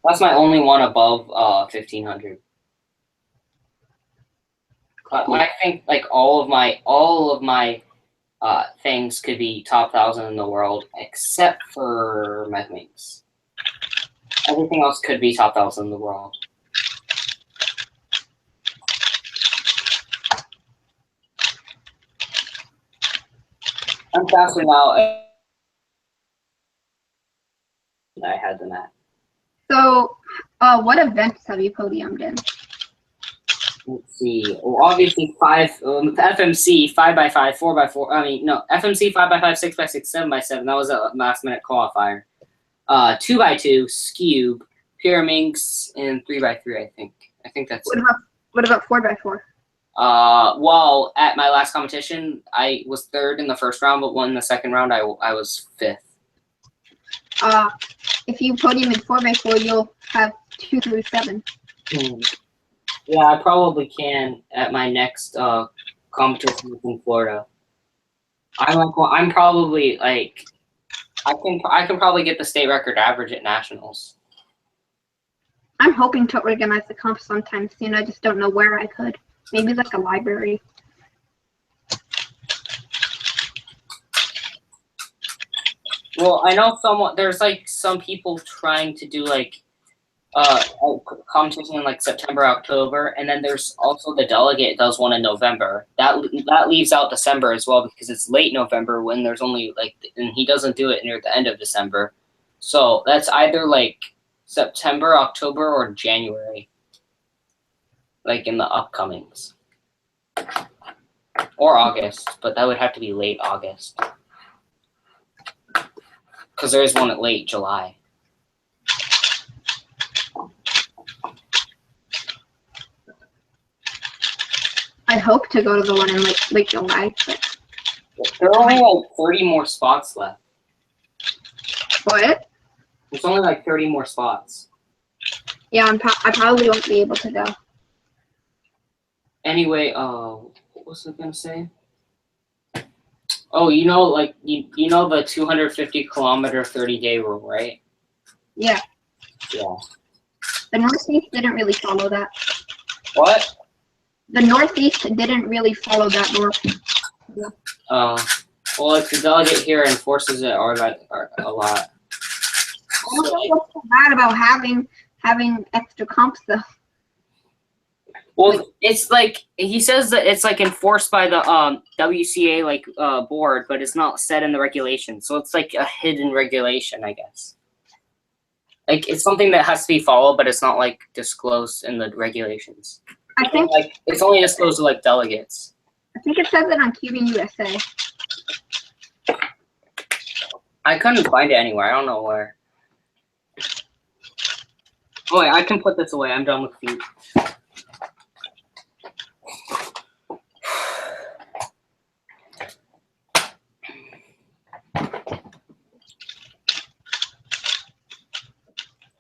S1: That's my only one above 1,500. I think like all of my things could be top 1,000 in the world except for Megaminx. Everything else could be top 1,000 in the world. I'm faster now. I had them at.
S2: So, what events have you podiumed in?
S1: Let's see. Well, obviously FMC 5x5, 4x4. I mean, no, FMC 5x5, 6x6, 7x7. That was a last-minute qualifier. 2x2, Cube, Pyraminx, and 3x3. I think that's it.
S2: What about 4x4?
S1: Well, at my last competition, I was third in the first round, but won the second round. I was fifth.
S2: If you podium in 4x4, you'll have 2 through 7.
S1: Yeah, I probably can at my next competition in Florida. I'm probably like I can probably get the state record average at nationals.
S2: I'm hoping to organize the comp sometime soon. I just don't know where I could. Maybe like a library.
S1: Well, I know there's like some people trying to do like a competition in like September, October, and then there's also the delegate does one in November. That leaves out December as well because it's late November when there's only like, and he doesn't do it near the end of December. So that's either like September, October, or January, like in the upcomings, or August, but that would have to be late August because there is one at late July.
S2: I hope to go to the one in late July. But
S1: there are only like 30 more spots left.
S2: what?
S1: There's only like 30 more spots.
S2: Yeah, I probably won't be able to go.
S1: Anyway, what was I gonna say? Oh, you know, like you know the 250-kilometer 30-day rule, right?
S2: Yeah.
S1: Yeah.
S2: The Northeast didn't really follow that.
S1: What?
S2: The Northeast didn't really follow that rule.
S1: Well, if the delegate here enforces it a lot.
S2: I don't know what's so bad about having extra comps though.
S1: Well, it's like he says that it's like enforced by the WCA like board, but it's not set in the regulations. So it's like a hidden regulation, I guess. Like it's something that has to be followed, but it's not like disclosed in the regulations.
S2: I think
S1: like it's only disclosed to like delegates.
S2: I think it says it on Cuban USA.
S1: I couldn't find it anywhere. I don't know where. Oh wait, I can put this away. I'm done with feet.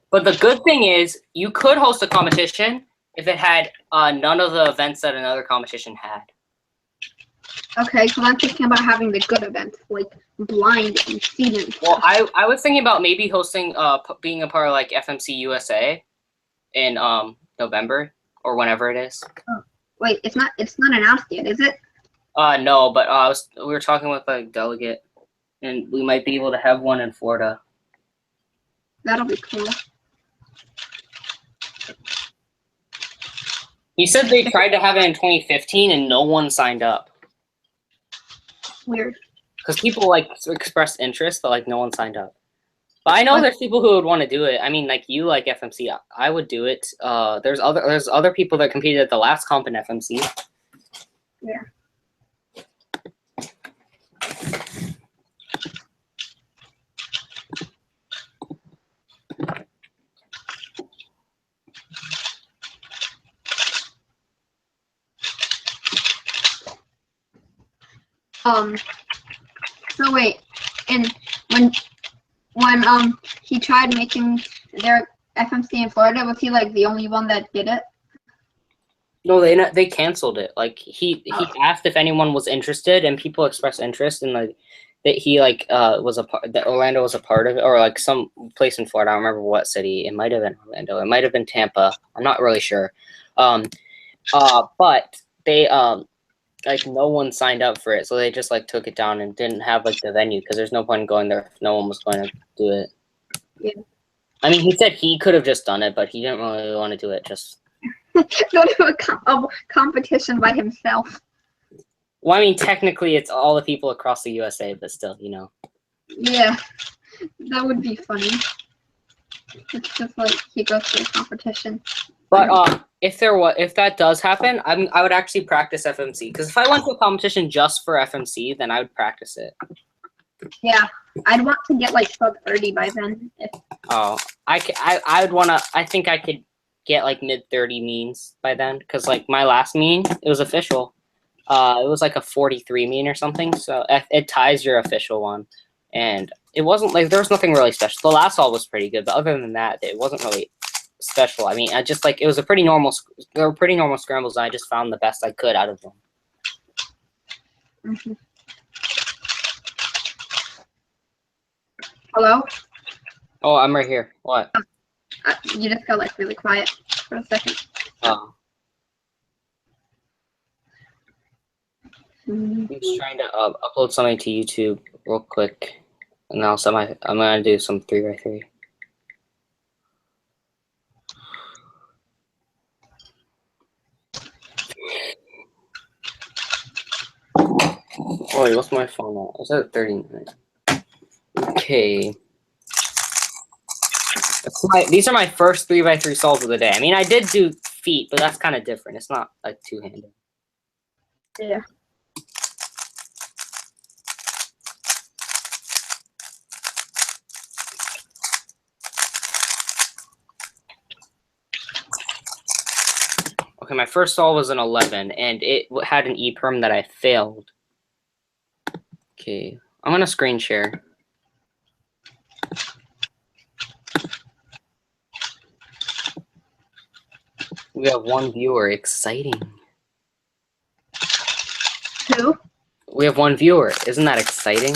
S1: But the good thing is, you could host a competition if it had none of the events that another competition had.
S2: Okay, because I'm thinking about having the good events, like blind and seeding.
S1: Well, I was thinking about maybe hosting, being a part of like FMC USA in November or whenever it is.
S2: Oh, wait, it's not announced yet, is it?
S1: No, but we were talking with a delegate, and we might be able to have one in Florida.
S2: That'll be cool.
S1: He said they tried to have it in 2015 and no one signed up.
S2: Weird.
S1: Because people like expressed interest, but like no one signed up. But I know there's people who would want to do it. I mean, like you like FMC, I would do it. There's other people that competed at the last comp in FMC.
S2: Yeah. So wait, and when he tried making their FMC in Florida, was he like the only one that did it?
S1: No, they canceled it. Like he asked if anyone was interested, and people expressed interest, and like that he like was a part that Orlando was a part of it, or like some place in Florida. I don't remember what city. It might have been Orlando. It might have been Tampa. I'm not really sure. But they like no one signed up for it, so they just like took it down and didn't have like the venue because there's no point in going there if no one was going to do it.
S2: Yeah.
S1: I mean, he said he could have just done it, but he didn't really want to do it. Just
S2: go to a competition by himself.
S1: Well, I mean, technically, it's all the people across the USA, but still, you know.
S2: Yeah, that would be funny. It's just like he goes to a competition.
S1: But if that does happen, I would actually practice FMC, because if I went to a competition just for FMC, then I would practice it.
S2: Yeah, I'd want to get like sub 30 by then.
S1: Oh, I would want to. I think I could get like mid 30 means by then, because like my last mean, it was official. It was like a 43 mean or something, so it ties your official one, and it wasn't like there was nothing really special. The last all was pretty good, but other than that, it wasn't really special. I mean, I just like it was a pretty normal. There were pretty normal scrambles, and I just found the best I could out of them.
S2: Mm-hmm. Hello?
S1: Oh, I'm right here. What?
S2: You just got like really quiet for a second.
S1: Oh.
S2: Mm-hmm.
S1: I'm just trying to upload something to YouTube real quick, and also I'm gonna do some 3x3. Oh, wait, what's my phone at? It's at 39. Okay. These are my first 3x3 solves of the day. I mean, I did do feet, but that's kind of different. It's not like two-handed.
S2: Yeah.
S1: Okay, my first solve was an 11, and it had an E-perm that I failed. Okay, I'm gonna screen share. We have one viewer. Exciting.
S2: Who?
S1: We have one viewer. Isn't that exciting?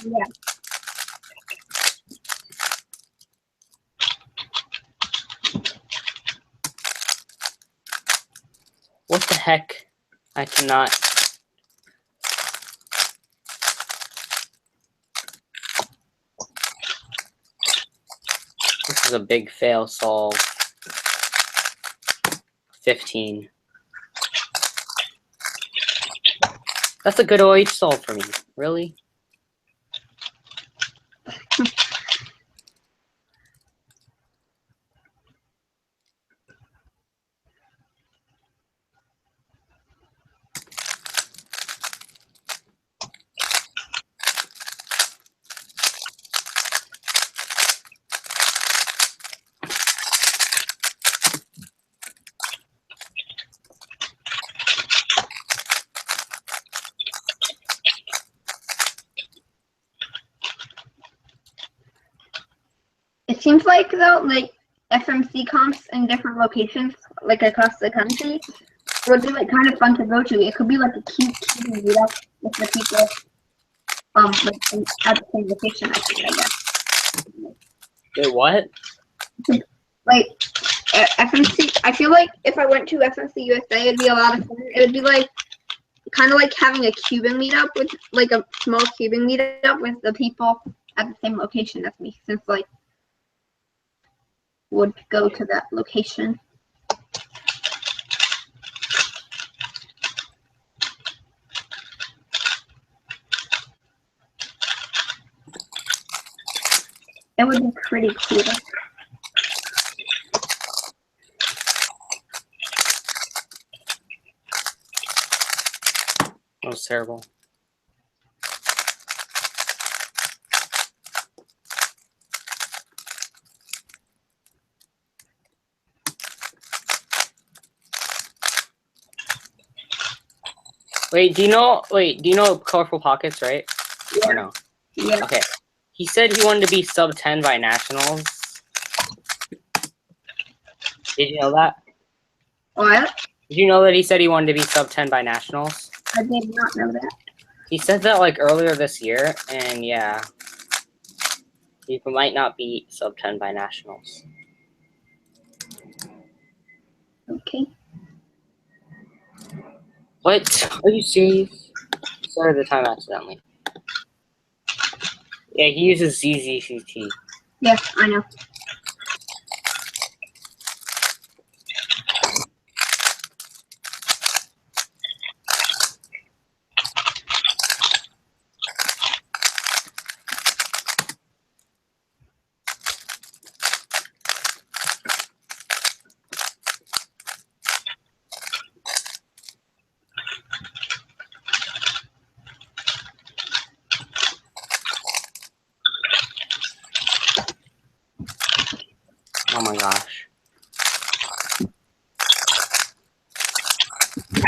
S2: Yeah.
S1: What the heck? I cannot. This is a big fail solve. 15. That's a good OH solve for me. Really?
S2: It seems like though, like FMC comps in different locations, like across the country, would be like kind of fun to go to. It could be like a cute meetup with the people, like at the same location. I guess.
S1: Wait, what?
S2: Like FMC, I feel like if I went to FMC USA, it'd be a lot of fun. It would be like kind of like having a Cuban meetup with like a small Cuban meetup with the people at the same location as me, since like would go to that location. It would be pretty cool.
S1: That was terrible. Wait, do you know Colorful Pockets, right?
S2: Yeah.
S1: Or no?
S2: Yeah.
S1: Okay. He said he wanted to be sub 10 by nationals. Did you know that?
S2: What?
S1: Did you know that he said he wanted to be sub 10 by nationals?
S2: I did not know that.
S1: He said that like earlier this year, and yeah. He might not be sub 10 by nationals.
S2: Okay.
S1: What? Are you serious? Started the time accidentally. Yeah, he uses ZZCT.
S2: Yeah, I know.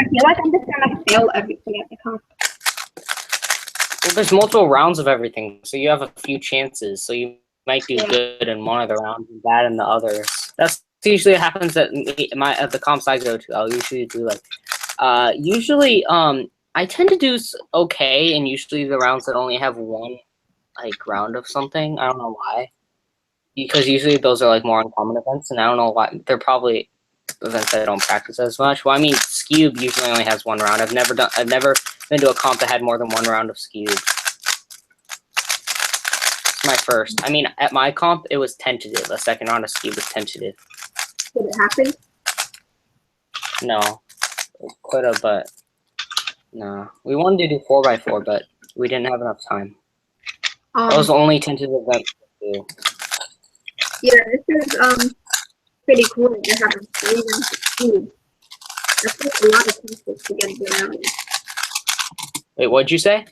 S2: I feel like I'm just gonna fail everything at the comp.
S1: Well, there's multiple rounds of everything, so you have a few chances. So you might do good in one of the rounds and bad in the others. That's usually what happens at the comps I go to. I'll usually do like, I tend to do okay, and usually the rounds that only have one like round of something. I don't know why, because usually those are like more uncommon events, and I don't know why. They're probably events that I don't practice as much. Well, I mean, Skewb usually only has one round. I've never been to a comp that had more than one round of Skewb. It's my first. I mean, at my comp, it was tentative. The second round of Skewb was tentative.
S2: Did it happen?
S1: No. It could have, but no. We wanted to do 4x4, but we didn't have enough time. That was the only tentative event to do.
S2: Yeah, this is pretty cool that you're having 3 rounds of Skewb. That's like a lot of chances to get a good average.
S1: Wait, what'd you say?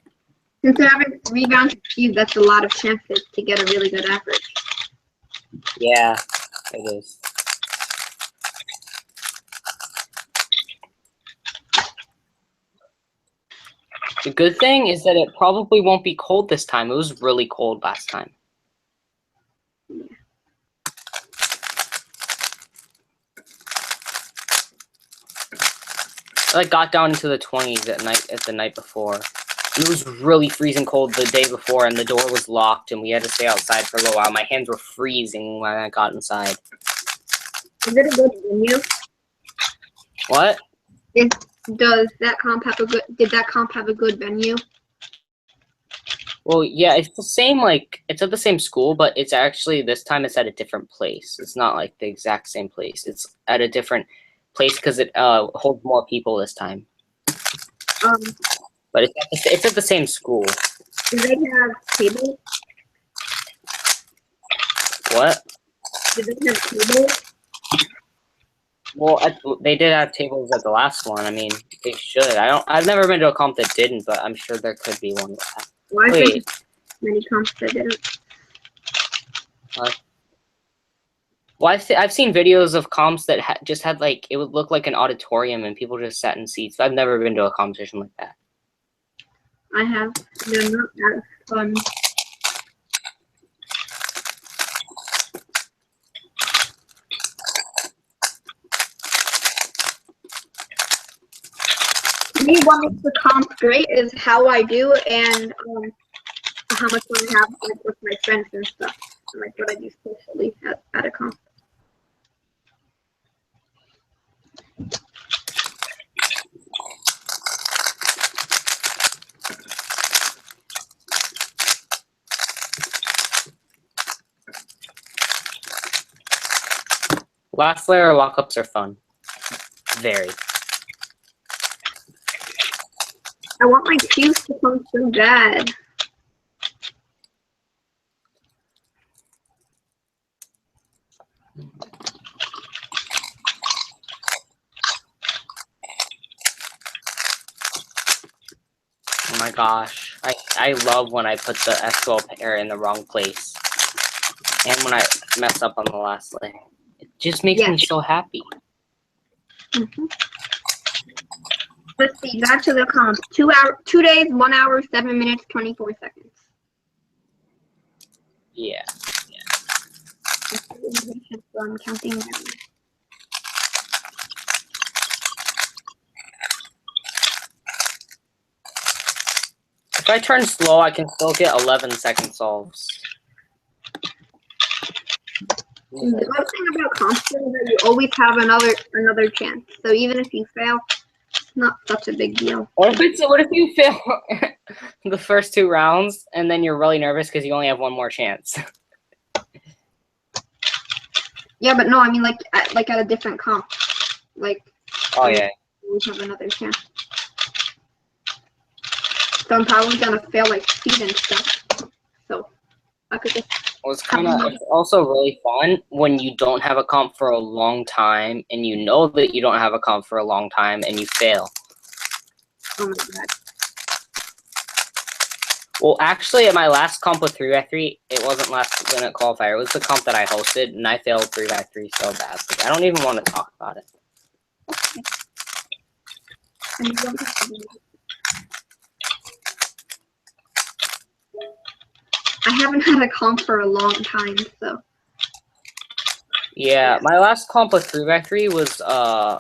S2: Since you're having 3 rounds of Skewb, that's a lot of chances to get a really good average.
S1: Yeah, it is. The good thing is that it probably won't be cold this time. It was really cold last time.
S2: Yeah.
S1: I got down into the 20s at the night before. And it was really freezing cold the day before, and the door was locked, and we had to stay outside for a little while. My hands were freezing when I got inside.
S2: Is it a good venue?
S1: What?
S2: Does that comp have a good? Did that comp have a good venue?
S1: Well, yeah, it's the same. Like, it's at the same school, but it's actually this time it's at a different place. It's not like the exact same place. It's at a different place because it holds more people this time. But it's at the same school.
S2: Do they have tables?
S1: What?
S2: Do they have tables?
S1: Well, they did have tables at the last one. I mean, they should. I've never been to a comp that didn't, but I'm sure there could be one.
S2: Why
S1: Wait.
S2: Many comps that didn't.
S1: Well, I've seen videos of comps that just had like it would look like an auditorium and people just sat in seats. I've never been to a competition like that.
S2: I have. They're not as fun. To me, what makes the comp great is how I do and how much fun I have like, with my friends and stuff. And, like what I do socially at a comp.
S1: Last layer lockups are fun. Very.
S2: I want my cues to come so bad.
S1: Oh my gosh. I love when I put the S12 pair in the wrong place. And when I mess up on the last layer. It just makes me so happy.
S2: Mm-hmm. Let's see, back to the comp. 2 days, 1 hour, 7 minutes, 24 seconds.
S1: Yeah.
S2: So I'm counting down.
S1: If I turn slow, I can still get 11-second solves.
S2: The good thing about comps is that you always have another chance. So even if you fail, it's not such a big deal.
S1: What if you fail the first 2 rounds and then you're really nervous because you only have one more chance?
S2: Yeah, but no, I mean like at a different comp. Like
S1: Oh yeah.
S2: You always have another chance. So I'm probably gonna fail like speed and stuff. So I could just.
S1: Well, it's also really fun when you don't have a comp for a long time and you know that you don't have a comp for a long time and you fail.
S2: Oh my god.
S1: Well, actually, at my last comp with 3x3, it wasn't last minute qualifier. It was the comp that I hosted, and I failed 3x3 so bad. Like, I don't even want to talk about it.
S2: I haven't had a comp for a long time, so.
S1: Yeah, my last comp with 3x3 was I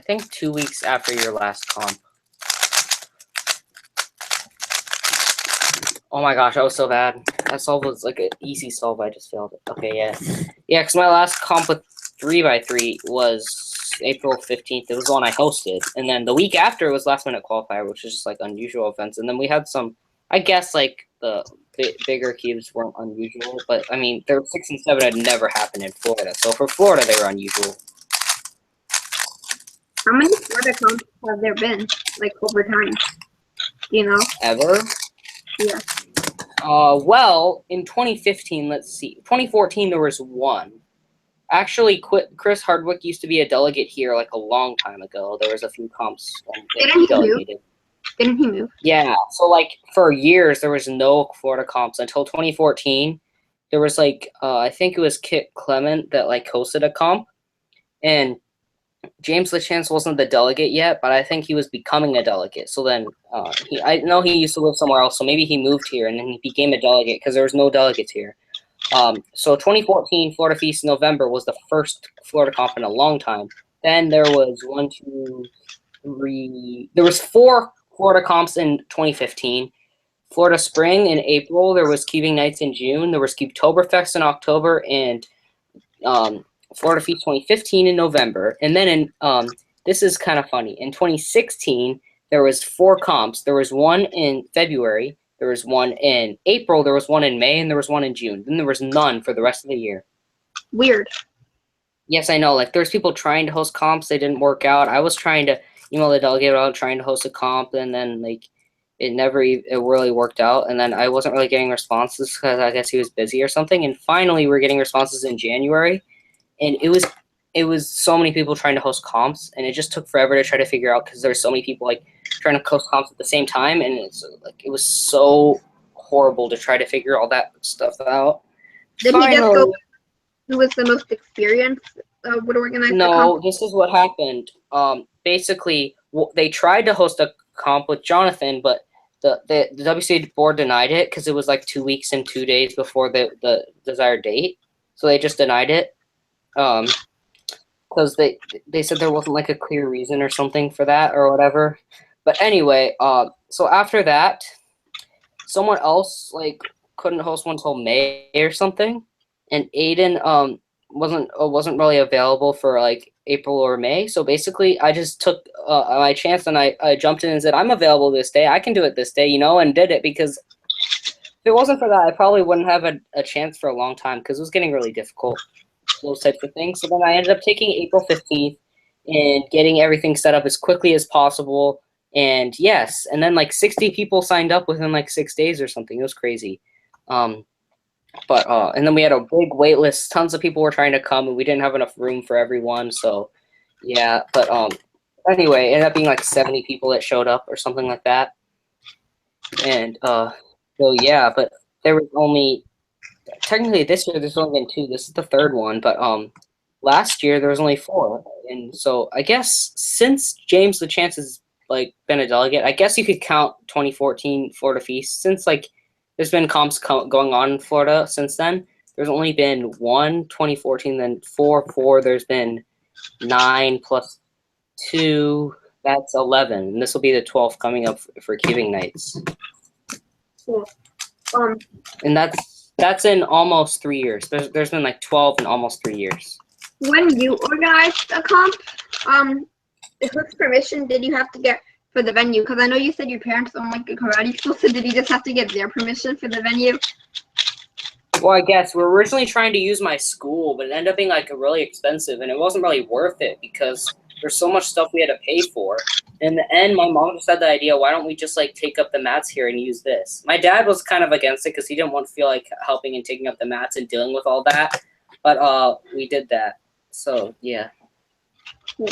S1: think 2 weeks after your last comp. Oh my gosh, that was so bad. That solve was like an easy solve. I just failed it. Okay, yeah. Yeah, because my last comp with 3x3 was April 15th. It was the one I hosted. And then the week after was last minute qualifier, which is just like unusual events. And then we had some, I guess, like the bigger cubes weren't unusual. But I mean, there were 6 and 7 had never happened in Florida. So for Florida, they were unusual.
S2: How many Florida comps have there been, like, over time? Do you know?
S1: Ever?
S2: Yeah.
S1: Well, in 2015, let's see. 2014, there was one. Actually, Chris Hardwick used to be a delegate here like a long time ago. There was a few comps that he delegated.
S2: Didn't he move?
S1: Yeah, so like for years there was no Florida comps until 2014. There was like I think it was Kit Clement that like hosted a comp, and James LaChance wasn't the delegate yet, but I think he was becoming a delegate. So then I know he used to live somewhere else, so maybe he moved here and then he became a delegate because there was no delegates here. So 2014 Florida Feast November was the first Florida comp in a long time. Then there was 1, 2, 3. There was 4 Florida comps in 2015. Florida Spring in April. There was Cubing Nights in June. There was Cubetoberfest in October, and Florida Feast 2015 in November. And then in this is kind of funny. In 2016, there was 4 comps. There was one in February. There was one in April. There was one in May, and there was one in June. Then there was none for the rest of the year.
S2: Weird.
S1: Yes, I know. Like, there's people trying to host comps. They didn't work out. I was trying to email the delegate about trying to host a comp, and then, like, it really worked out. And then I wasn't really getting responses because I guess he was busy or something. And finally, we're getting responses in January. And it was so many people trying to host comps, and it just took forever to try to figure out because there's so many people, like, trying to host comps at the same time. And it's, like, it was so horrible to try to figure all that stuff out.
S2: Did he just go who was the most experienced would organize the comp?
S1: No, this is what happened. Basically, they tried to host a comp with Jonathan, but the WCA board denied it because it was like 2 weeks and 2 days before the desired date. So they just denied it. Because they said there wasn't like a clear reason or something for that or whatever. But anyway, so after that, someone else like couldn't host one until May or something, and Aiden wasn't really available for like April or May. So basically, I just took my chance and I jumped in and said, I'm available this day. I can do it this day, and did it because if it wasn't for that, I probably wouldn't have a chance for a long time because it was getting really difficult, those types of things. So then I ended up taking April 15th and getting everything set up as quickly as possible. And yes, and then like 60 people signed up within like 6 days or something. It was crazy. And then we had a big wait list. Tons of people were trying to come, and we didn't have enough room for everyone. So, yeah. But anyway, it ended up being like 70 people that showed up or something like that. And so yeah, but there was only technically this year there's only been 2. This is the 3rd one, but last year there was only 4. And so I guess since James LaChance has like been a delegate, I guess you could count 2014 Florida Feast since like. There's been comps going on in Florida since then. There's only been 1, 2014, then 4. There's been 9 plus 2. That's 11. And this will be the 12th coming up for Cubing Nights.
S2: Cool.
S1: And that's in almost 3 years. There's been like 12 in almost 3 years.
S2: When you organized a comp, whose permission did you have to get for the venue? Because I know you said your parents own like a karate school, so did you just have to get their permission for the venue?
S1: Well, I guess we're originally trying to use my school, but it ended up being like really expensive, and it wasn't really worth it because there's so much stuff we had to pay for. In the end, my mom just had the idea, why don't we just like take up the mats here and use this? My dad was kind of against it because he didn't want to feel like helping and taking up the mats and dealing with all that, but we did that. So yeah.
S2: Cool.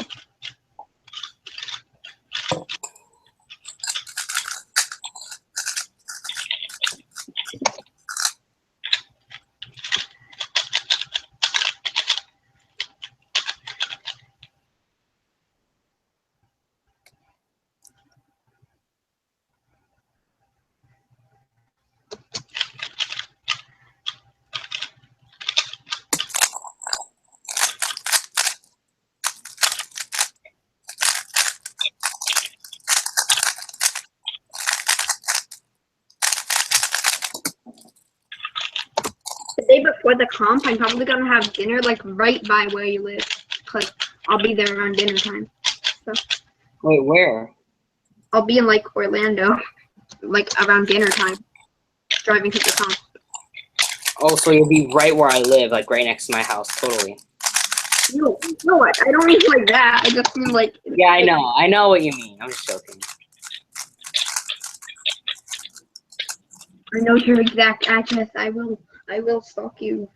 S2: day before the comp, I'm probably gonna have dinner like right by where you live, cause I'll be there around dinner time. So
S1: Wait, where?
S2: I'll be in like Orlando, like around dinner time, driving to the comp.
S1: Oh, so you'll be right where I live, like right next to my house, totally.
S2: No, I don't mean like that. I just mean like.
S1: Yeah, I know what you mean. I'm just joking.
S2: I know your exact address. I will stalk you.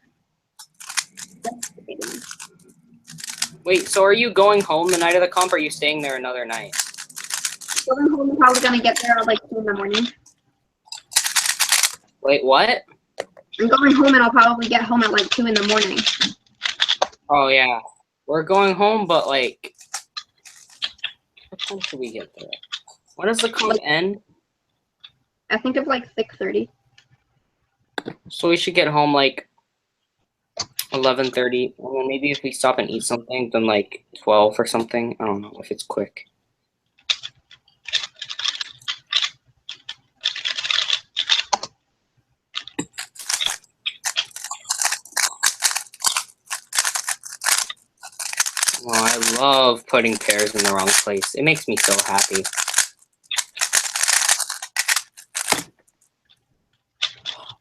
S1: Wait, so are you going home the night of the comp, or are you staying there another night?
S2: Going home, I'm probably gonna get there at like 2 in the morning.
S1: Wait, what?
S2: I'm going home and I'll probably get home at like 2 in the morning.
S1: Oh, yeah. We're going home, but like, what time should we get there? When does the comp end?
S2: I think it's like 6:30.
S1: So we should get home like 11:30, and then maybe if we stop and eat something, then like 12 or something. I don't know if it's quick. Oh, I love putting pears in the wrong place. It makes me so happy.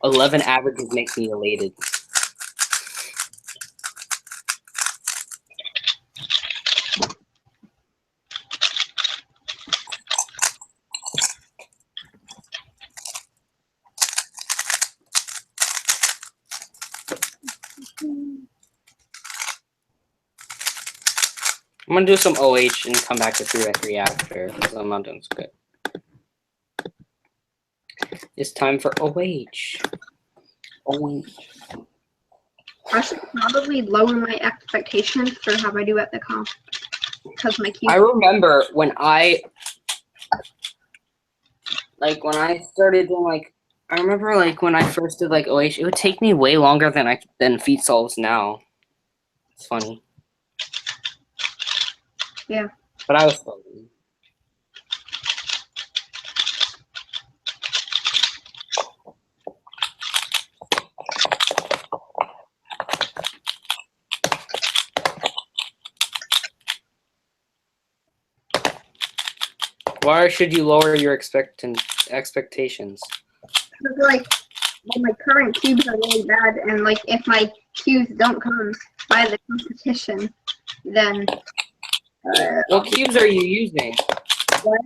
S1: "11 averages make me elated." I'm gonna do some OH and come back to 3x3 after, because I'm not doing so good. It's time for OH. OH.
S2: I should probably lower my expectations for how I do at the comp because my
S1: I remember when I started doing like, I remember like when I first did like OH, it would take me way longer than feet solves now. It's funny.
S2: Yeah.
S1: But I was struggling. Why should you lower your expectations?
S2: Because like my current cubes are really bad, and like if my cubes don't come by the competition, then
S1: What cubes are you using?
S2: What?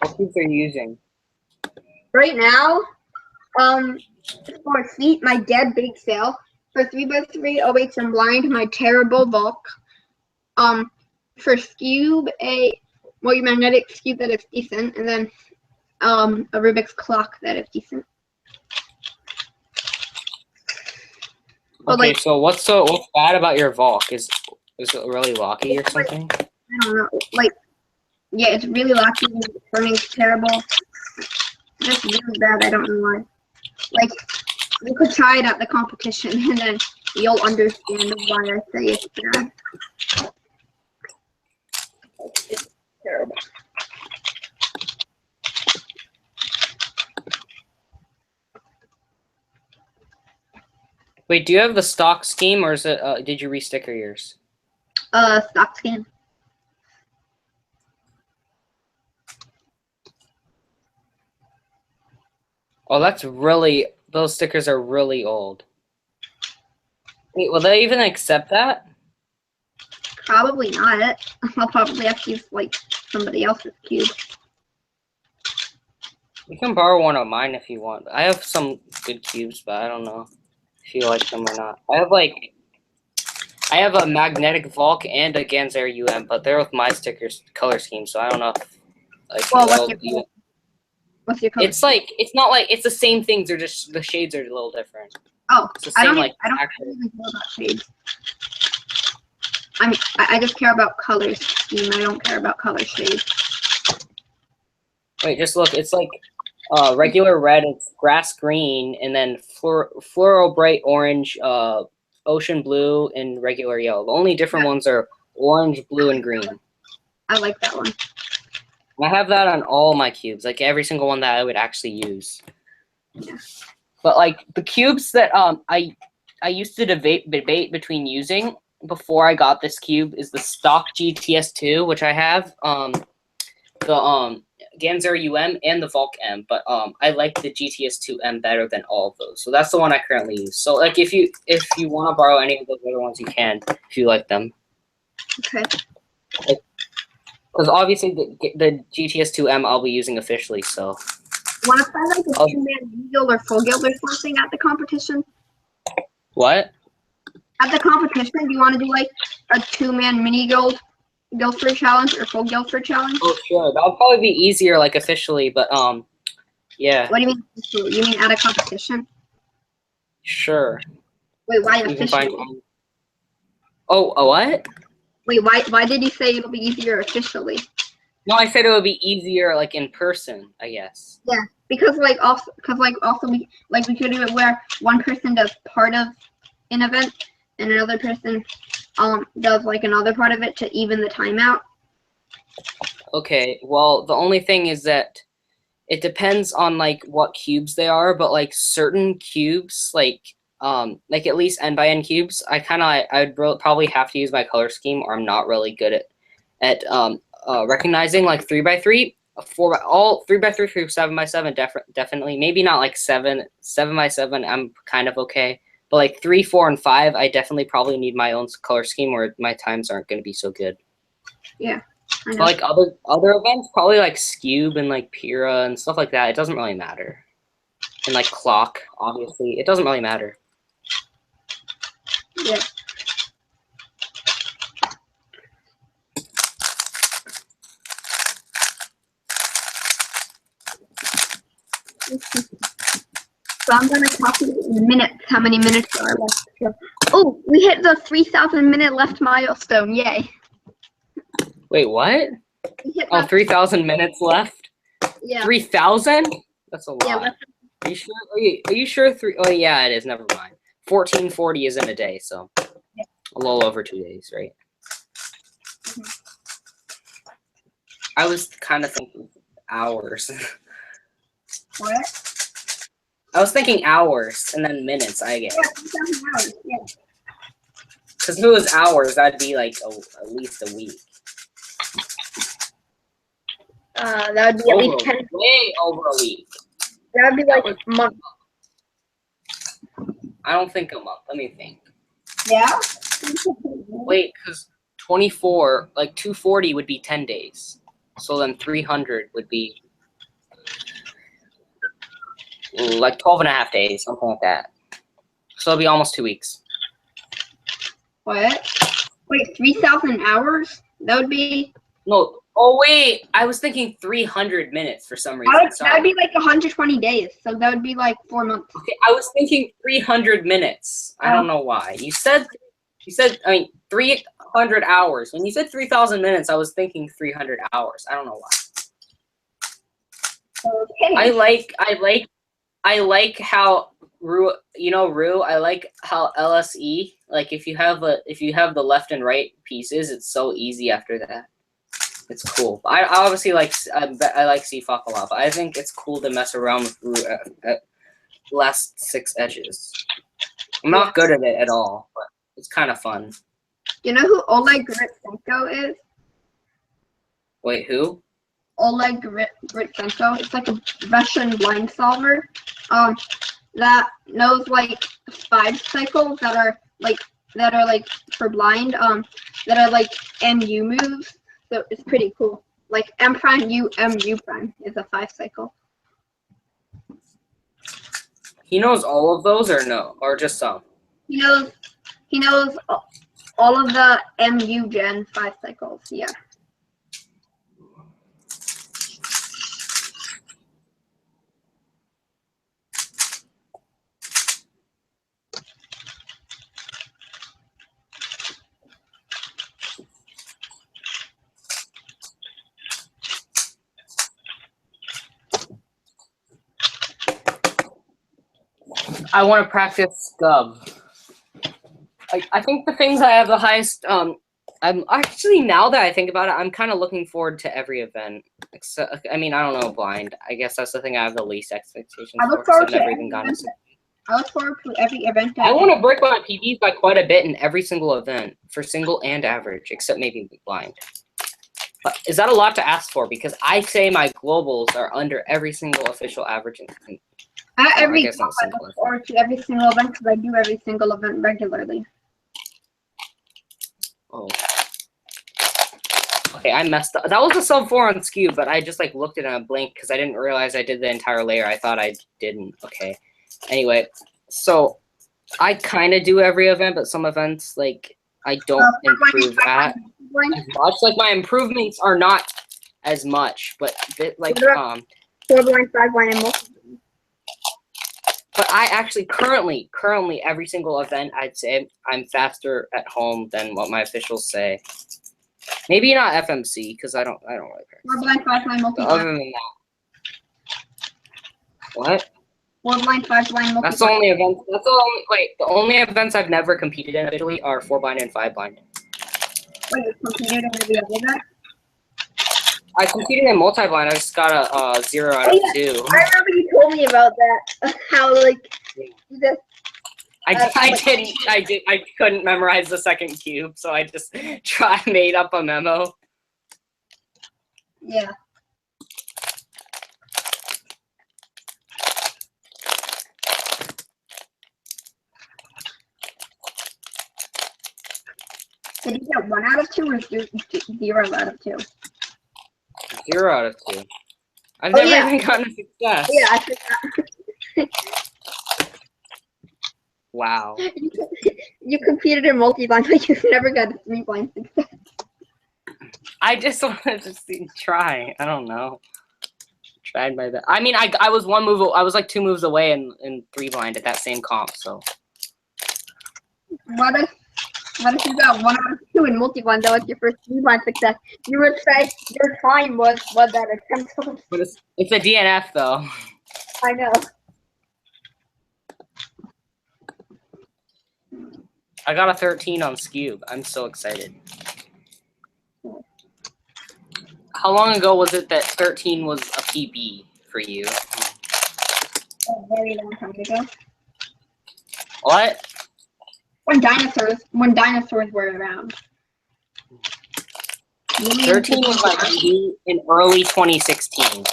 S1: What cubes are you using?
S2: Right now, for feet, my dead big sale. For 3x3 OH and blind, my terrible bulk. For cube, a magnetic cube that is decent, and then a Rubik's clock that is decent. But
S1: Okay,
S2: like,
S1: so what's bad about your Volk? Is it really locky or something?
S2: I don't know. Like, yeah, it's really locky. Turning's terrible. Just really bad. I don't know why. Like, you could try it at the competition, and then you'll understand why I say it's bad. It's terrible.
S1: Wait, do you have the stock scheme, or is it? Did you resticker yours?
S2: Stock scan.
S1: Oh, those stickers are really old. Wait, will they even accept that?
S2: Probably not. I'll probably have to use like somebody else's cube.
S1: You can borrow one of mine if you want. I have some good cubes, but I don't know if you like them or not. I have a magnetic Volk and a Ganzer UM, but they're with my stickers color scheme, so I don't know if like.
S2: Well, what's your color?
S1: It's like it's the same things. They're just the shades are a little different.
S2: Oh,
S1: it's the same,
S2: I don't
S1: like,
S2: even care about shades. I just care about color scheme. I don't care about color shades.
S1: Wait, just look. It's like regular red, it's grass green, and then fluoro bright orange, ocean blue, and regular yellow. The only different ones are orange, blue, and green.
S2: I like that one.
S1: And I have that on all my cubes, like every single one that I would actually use.
S2: Yeah.
S1: But like the cubes that I used to debate between using before I got this cube is the stock GTS2, which I have, the Ganzer UM and the Volk M, but I like the GTS2M better than all of those. So that's the one I currently use. So like if you want to borrow any of those other ones, you can if you like them.
S2: Okay.
S1: Because obviously the GTS2M I'll be using officially, so.
S2: Want to try like a 2-man mini guild or full guild or something at the competition?
S1: What?
S2: At the competition, do you want to do like a 2-man mini guild for challenge or full guild for challenge?
S1: Oh sure, that'll probably be easier like officially, but yeah.
S2: What do you mean? You mean at a competition?
S1: Sure.
S2: Wait, why
S1: You can
S2: officially?
S1: find. Oh, a what?
S2: Wait, why did you say it'll be easier officially?
S1: No, I said it would be easier like in person, I guess.
S2: Yeah, because also we could do it where one person does part of an event and another person does like another part of it to even the time out.
S1: Okay, well the only thing is that it depends on like what cubes they are, but like certain cubes like at least n by n cubes, I'd probably have to use my color scheme, or I'm not really good at recognizing like 3x3, 3x3 through 7x7 definitely. Maybe not like 7x7. I'm kind of okay, but like 3, 4, and 5, I definitely probably need my own color scheme, or my times aren't going to be so good.
S2: Yeah.
S1: But like other events, probably like Scube and like Pyrrha and stuff like that, it doesn't really matter. And like Clock, obviously, it doesn't really matter.
S2: Yeah. So I'm gonna calculate in minutes how many minutes are left. Oh, we hit the 3,000 minute left milestone! Yay!
S1: Wait, what? Oh, 3,000 minutes left.
S2: Yeah.
S1: 3,000? That's a lot.
S2: Yeah.
S1: Are you sure? Are you sure? Oh yeah, it is. Never mind. 1440 is in a day, so a little over 2 days, right?
S2: Mm-hmm.
S1: I was kind of thinking hours.
S2: What?
S1: I was thinking hours and then minutes, I guess.
S2: Yeah, hours. Yeah.
S1: Because if it was hours, that'd be like at least a week.
S2: That would be at least 10.
S1: Way over a week.
S2: That would be like a month.
S1: I don't think a month. Let me think.
S2: Yeah?
S1: Wait, because 24, like 240 would be 10 days. So then 300 would be like 12 and a half days, something like that. So it'll be almost 2 weeks.
S2: What? Wait, 3,000 hours? That would be...
S1: No. Oh, wait. I was thinking 300 minutes for some reason.
S2: That would be like 120 days. So that would be like 4 months.
S1: Okay, I was thinking 300 minutes. I don't know why. You said, I mean, 300 hours. When you said 3,000 minutes, I was thinking 300 hours. I don't know why.
S2: Okay.
S1: I like how Ru, I like how LSE, like if you have the left and right pieces, it's so easy after that. It's cool. I obviously like CFOC a lot, but I think it's cool to mess around with Ru at last 6 edges. I'm not good at it at all, but it's kind of fun.
S2: You know who Oleg Gritsenko is?
S1: Wait, who?
S2: Oleg Gritsenko. It's like a Russian blind solver. That knows like 5 cycles that are like for blind. That are like MU moves. So it's pretty cool. Like M prime U M U prime is a 5 cycle.
S1: He knows all of those, or no, or just some?
S2: He knows all of the MU gen 5 cycles. Yeah.
S1: I want to practice Scub. I think the things I have the highest. I'm actually, now that I think about it, I'm kind of looking forward to every event. Except, I mean, I don't know, blind. I guess that's the thing I have the least expectations
S2: I look
S1: for.
S2: forward
S1: I've never
S2: to
S1: even gotten to.
S2: I look forward to every event.
S1: I want to break my PBs by quite a bit in every single event for single and average, except maybe blind. But is that a lot to ask for? Because I say my globals are under every single official average.
S2: I look forward to every single event because I do every single event regularly.
S1: Oh. Okay, I messed up. That was a sub 4 on skew, but I just like looked at it and blinked because I didn't realize I did the entire layer. I thought I didn't. Okay. Anyway, so I kind of do every event, but some events like I don't improve at as much. Like my improvements are not as much, but like
S2: 4-blind, 5-blind, and multi.
S1: But I actually currently every single event I'd say I'm faster at home than what my officials say. Maybe not FMC because I don't really care.
S2: 4-blind, 5-blind, multi.
S1: Other than that, what?
S2: 4-blind, 5-blind, multi.
S1: That's the only events. That's the only. Wait, the only events I've never competed in officially are 4-blind and 5-blind.
S2: Wait, you competed in every other event?
S1: I competed in multi-blind. I just got a 0 out of 2.
S2: I remember you told me about that. How like you just.
S1: I couldn't memorize the second cube, so I just made up a memo.
S2: Yeah. Did you get 1 out of 2 or 0 out of 2?
S1: 0 out of 2. I've never even gotten a success.
S2: Yeah, I forgot.
S1: Wow.
S2: You competed in multi-blind, but you've never got a 3-blind success.
S1: I just wanted to try. I don't know. Tried my best. I mean, I was one move. I was like 2 moves away in 3-blind at that same comp. So.
S2: What if you got 1 out of 2 in multi-blind? That was your first 3-blind success. You would say your time was what that attempt was.
S1: But it's a DNF though.
S2: I know.
S1: I got a 13 on Scube. I'm so excited. How long ago was it that 13 was a PB for you?
S2: A very long time ago.
S1: What?
S2: When dinosaurs were around.
S1: 13 was like in early 2016.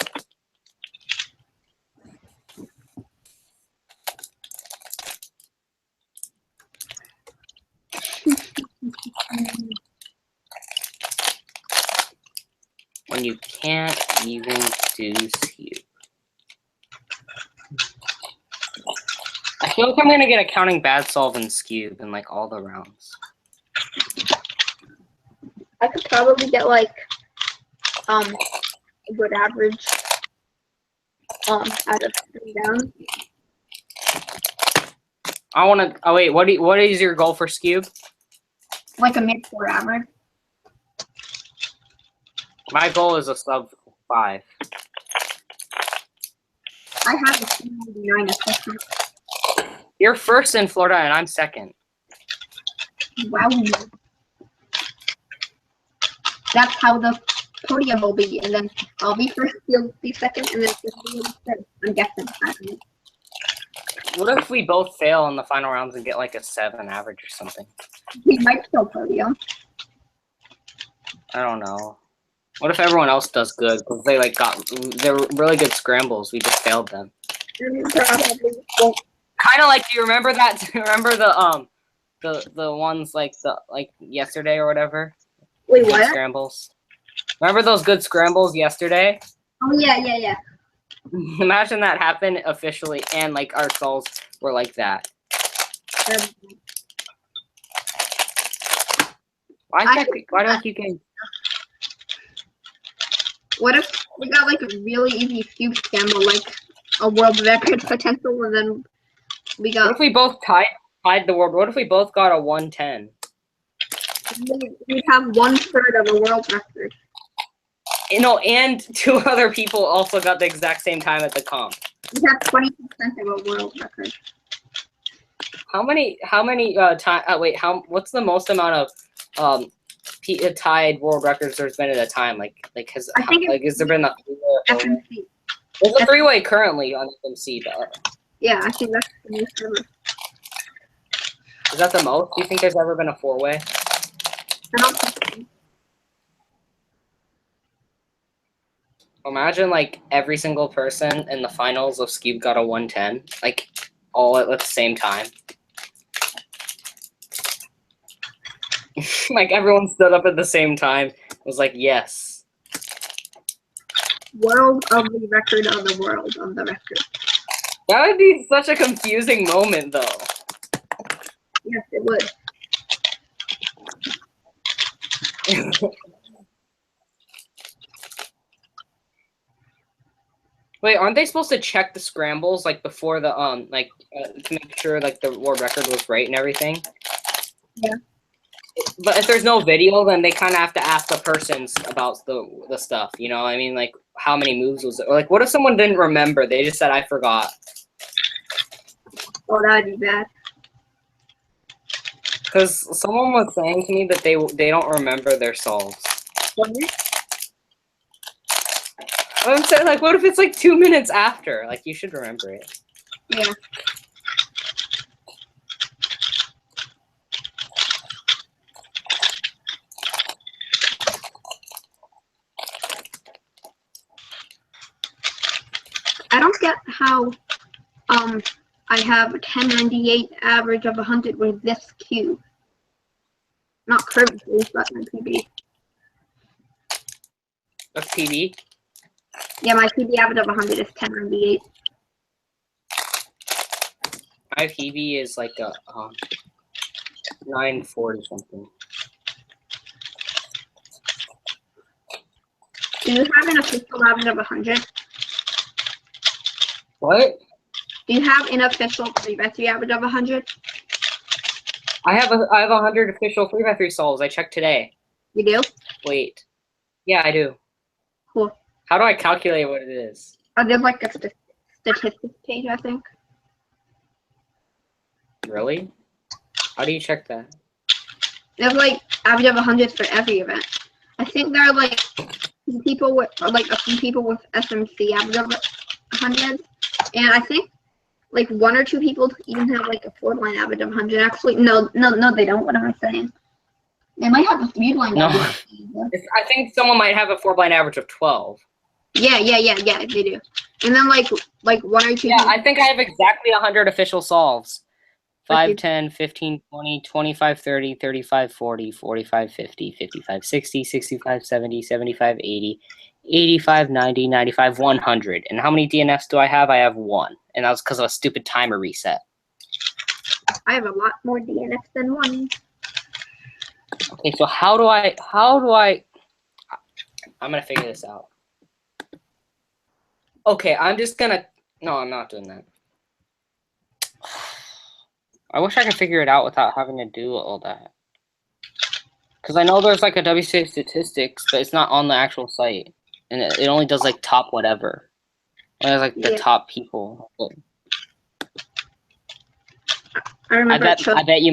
S1: When you can't even do Scube. I feel like I'm gonna get a counting bad solve in Scube in like all the rounds.
S2: I could probably get like a good average out of 3 down.
S1: I wanna. Oh wait, what is your goal for Scube?
S2: Like a mid-4 average.
S1: My goal is a sub 5.
S2: I have a 299 assessment.
S1: You're first in Florida and I'm second.
S2: Wow. That's how the podium will be, and then I'll be first, you'll be second, and then you'll be third. I'm guessing. I don't know.
S1: What if we both fail in the final rounds and get like a 7 average or something?
S2: We might still podium.
S1: I don't know. What if everyone else does good? Because they like they're really good scrambles. We just failed them.
S2: Probably won't.
S1: Kind of like, do you remember that? Do you remember the ones like yesterday or whatever?
S2: Wait,
S1: good
S2: what?
S1: Scrambles. Remember those good scrambles yesterday?
S2: Oh yeah.
S1: Imagine that happened officially, and like our souls were like that. Why do I keep getting?
S2: What if we got like a really easy Scube scramble, like a world record potential, and then we got.
S1: What if we both tied the world? What if we both got a 110?
S2: We'd have 1/3 of a world record.
S1: You know, and 2 other people also got the exact same time at the comp.
S2: We have 20% of a world record.
S1: How many time? Wait, what's the most amount of tied world records there's been at a time? Has there been a
S2: FMC.
S1: There's a 3-way currently on FMC though.
S2: Yeah, I think that's the most ever.
S1: Is that the most? Do you think there's ever been a 4-way?
S2: I don't think
S1: Imagine like every single person in the finals of Skewb got a 110, like all at the same time. Like everyone stood up at the same time. It was like, yes.
S2: world of the record of the world of the record.
S1: That would be such a confusing moment, though.
S2: Yes, it would.
S1: Wait, aren't they supposed to check the scrambles like before the to make sure like the world record was right and everything?
S2: Yeah.
S1: But if there's no video, then they kind of have to ask the persons about the stuff. You know, I mean, like how many moves was it? Or like, what if someone didn't remember? They just said, "I forgot."
S2: Oh, that'd be bad.
S1: Because someone was saying to me that they don't remember their solves. I'm saying, like, what if it's like 2 minutes after? Like, you should remember it.
S2: Yeah. I don't get how I have a 1098 average of 100 with this cube. Not currently, but my PB.
S1: That's PB.
S2: Yeah, my PB average of 100 is 1098.
S1: My PB is like a 940 something.
S2: Do you have an official average of 100?
S1: What?
S2: Do you have an official 3x3 average of 100?
S1: I have 100 official 3x3 solves. I checked today.
S2: You do?
S1: Wait. Yeah, I do.
S2: Cool.
S1: How do I calculate what it is?
S2: There's like a statistics page, I think.
S1: Really? How do you check that?
S2: There's like average of 100 for every event. I think there are like people with, or like a few people with SMC average of 100, and I think like 1 or 2 people even have like a 4-line average of 100. Actually, no, they don't. What am I saying? They might have a 3-line average.
S1: I think someone might have a 4-line average of 12.
S2: Yeah, they do. And then like 1 or 2.
S1: Yeah, I think I have exactly 100 official solves. 5,
S2: Okay.
S1: 10, 15, 20, 25, 30, 35, 40, 45, 50, 55, 60, 65, 70, 75, 80, 85, 90, 95, 100. And how many DNFs do I have? I have 1. And that was because of a stupid timer reset.
S2: I have a lot more DNFs than 1.
S1: Okay, so how do I, I'm going to figure this out. Okay, I'm just going to, no, I'm not doing that. I wish I could figure it out without having to do all that. Because I know there's like a WCA statistics, but it's not on the actual site. And it only does like top whatever. It has like the top people.
S2: I remember.
S1: I bet you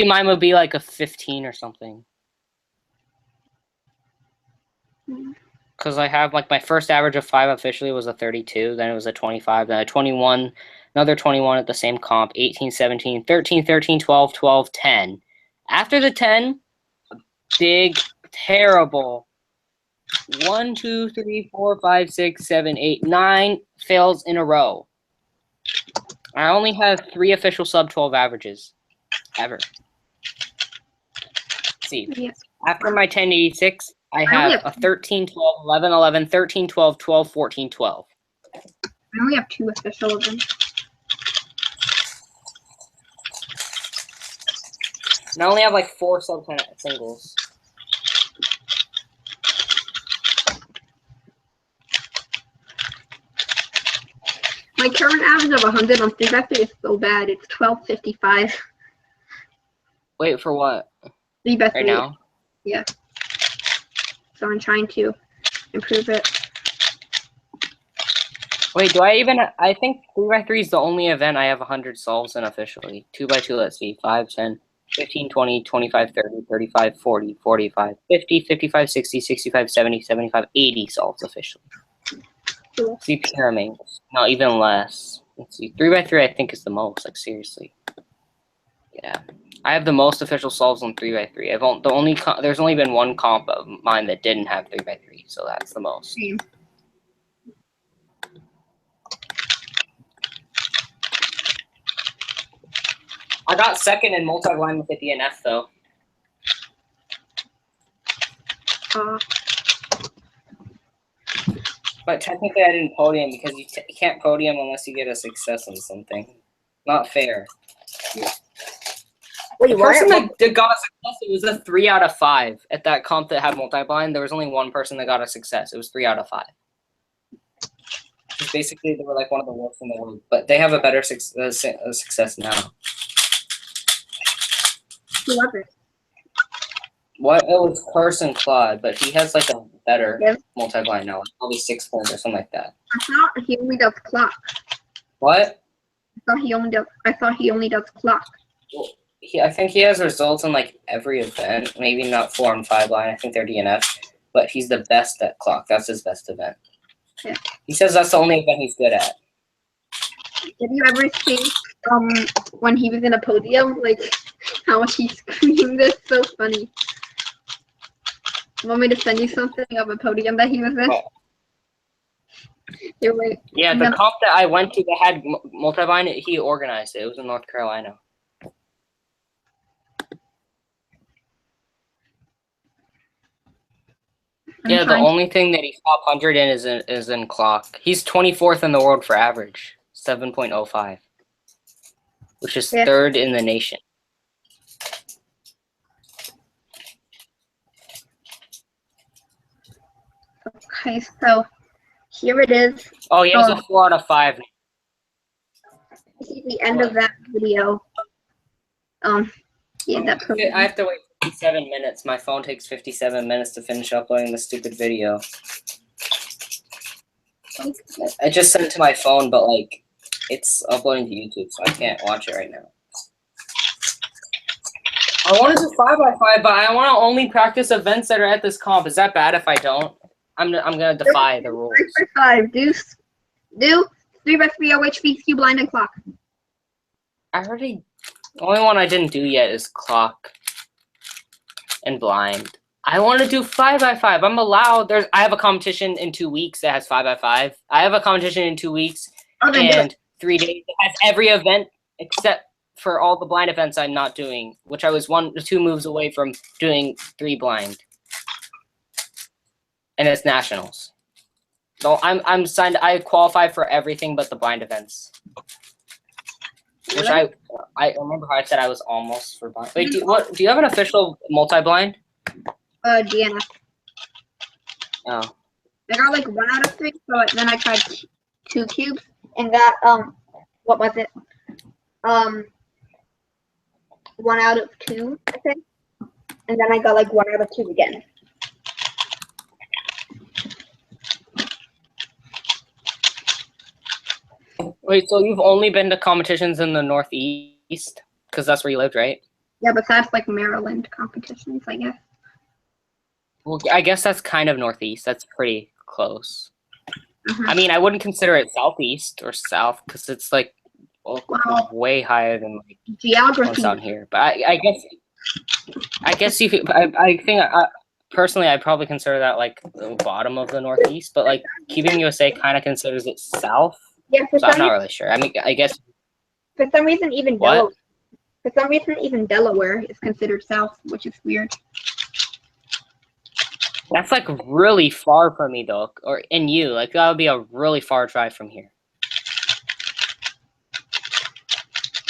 S1: mine would be like a 15 or something. Because I have like my first average of 5 officially was a 32, then it was a 25, then a 21, another 21 at the same comp, 18, 17, 13, 13, 12, 12, 10. After the 10, a big, terrible 1, 2, 3, 4, 5, 6, 7, 8, 9 fails in a row. I only have 3 official sub 12 averages ever. Let's see.
S2: Yes.
S1: After my 1086, I have a 13, 12, 11, 11, 13, 12, 12, 14, 12.
S2: I only have 2 official of them.
S1: And I only have like 4 sub 10 singles.
S2: My current average of 100 on 3x3 is so bad. It's 1255.
S1: Wait, for what?
S2: 3x3.
S1: Right now?
S2: Yeah. So I'm trying to improve it.
S1: Wait, do I even... I think 3x3 is the only event I have 100 solves in officially. 2x2, let's see. 5, 10, 15, 20, 25, 30, 35, 40, 45, 50, 55, 60, 65, 70, 75, 80 solves officially.
S2: Cool.
S1: See, pyramid. No, even less. Let's see. 3x3 I think is the most. Like seriously. Yeah. I have the most official solves on 3x3. There's only been one comp of mine that didn't have 3x3, so that's the most.
S2: Same.
S1: I got second in multi-blind with the DNF though. But technically I didn't podium because you can't podium unless you get a success on something. Not fair.
S2: Wait,
S1: The person that got a success, it was a 3 out of 5 at that comp that had multi-blind. There was only one person that got a success. It was 3 out of 5. Basically, they were like one of the worst in the world, but they have a better success now.
S2: Who was it?
S1: What? It was Carson Claude, but he has like a better
S2: Yes.
S1: multi-blind now, like probably 6 points or something like that.
S2: I thought he only does clock.
S1: What?
S2: I thought he only does clock.
S1: Well, I think he has results in like every event. Maybe not 4 and 5 line. I think they're DNF, but he's the best at clock. That's his best event.
S2: Yeah.
S1: He says that's the only event he's good at.
S2: Did you ever see when he was in a podium, like how much he screamed? It's so funny. You want me to send you something of a podium that he was in?
S1: Oh.
S2: Like,
S1: Yeah, the comp that I went to that had multi-blind, he organized it. It was in North Carolina. Yeah, the only thing that he's top 100 in is in clock. He's 24th in the world for average, 7.05, which is 3rd in the nation.
S2: Okay, so here it is.
S1: Oh, he has a 4 out of 5.
S2: This is the end of that video. Yeah, that's
S1: I have to wait 57 minutes. My phone takes 57 minutes to finish uploading the stupid video. I just sent it to my phone, but like, it's uploading to YouTube, so I can't watch it right now. I want to do 5x5, but I want to only practice events that are at this comp. Is that bad if I don't? I'm gonna defy the rules.
S2: 5x5. Do 3x3 OHV, Q, blind, and clock.
S1: The only one I didn't do yet is clock and blind. I want to do 5x5. I'm allowed. I have a competition in 2 weeks that has 5x5. I have a competition in 2 weeks and 3 days that has every event except for all the blind events I'm not doing, which I was 1 or 2 moves away from doing 3 blind. And it's nationals. So I'm signed. I qualify for everything but the blind events. Which I remember how I said I was almost for blind. Wait, do you have an official multi-blind?
S2: DNF.
S1: Oh.
S2: I got like 1 out of 3, so then I tried 2 cubes and got what was it? 1 out of 2, I think. And then I got like 1 out of 2 again.
S1: Wait, so you've only been to competitions in the Northeast? Because that's where you lived, right?
S2: Yeah, but that's like Maryland competitions, I guess.
S1: Well, I guess that's kind of Northeast. That's pretty close. I mean, I wouldn't consider it Southeast or South because it's like way higher than like
S2: geography
S1: what's down here. But I guess you could. I think personally, I'd probably consider that like the bottom of the Northeast. But like Keeping USA kind of considers it South.
S2: Yeah,
S1: so I'm not really sure. I mean, I guess
S2: for some reason even Delaware is considered South, which is weird.
S1: That's like really far from me though, or in you. Like that would be a really far drive from here.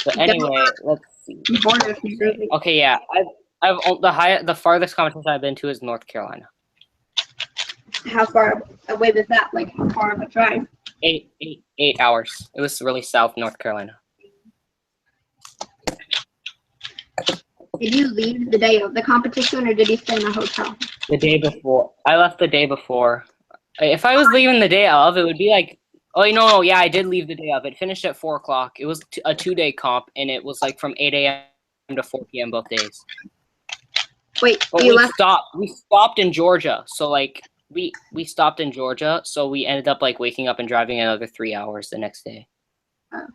S1: But anyway, let's see. Okay, yeah, I've the farthest competition I've been to is North Carolina.
S2: How far away was that? Like how far of a drive?
S1: 8 hours. It was really south North Carolina.
S2: Did you leave the day of the competition or did you stay in a hotel?
S1: The day before. I left the day before. If I was leaving the day of, it would be like, oh, no, yeah, I did leave the day of. It finished at 4 o'clock. It was a 2-day comp, and it was like from 8 a.m. to 4 p.m. both days.
S2: Wait,
S1: but we stopped in Georgia, so like we stopped in Georgia, so we ended up like waking up and driving another 3 hours the next day.
S2: Oh.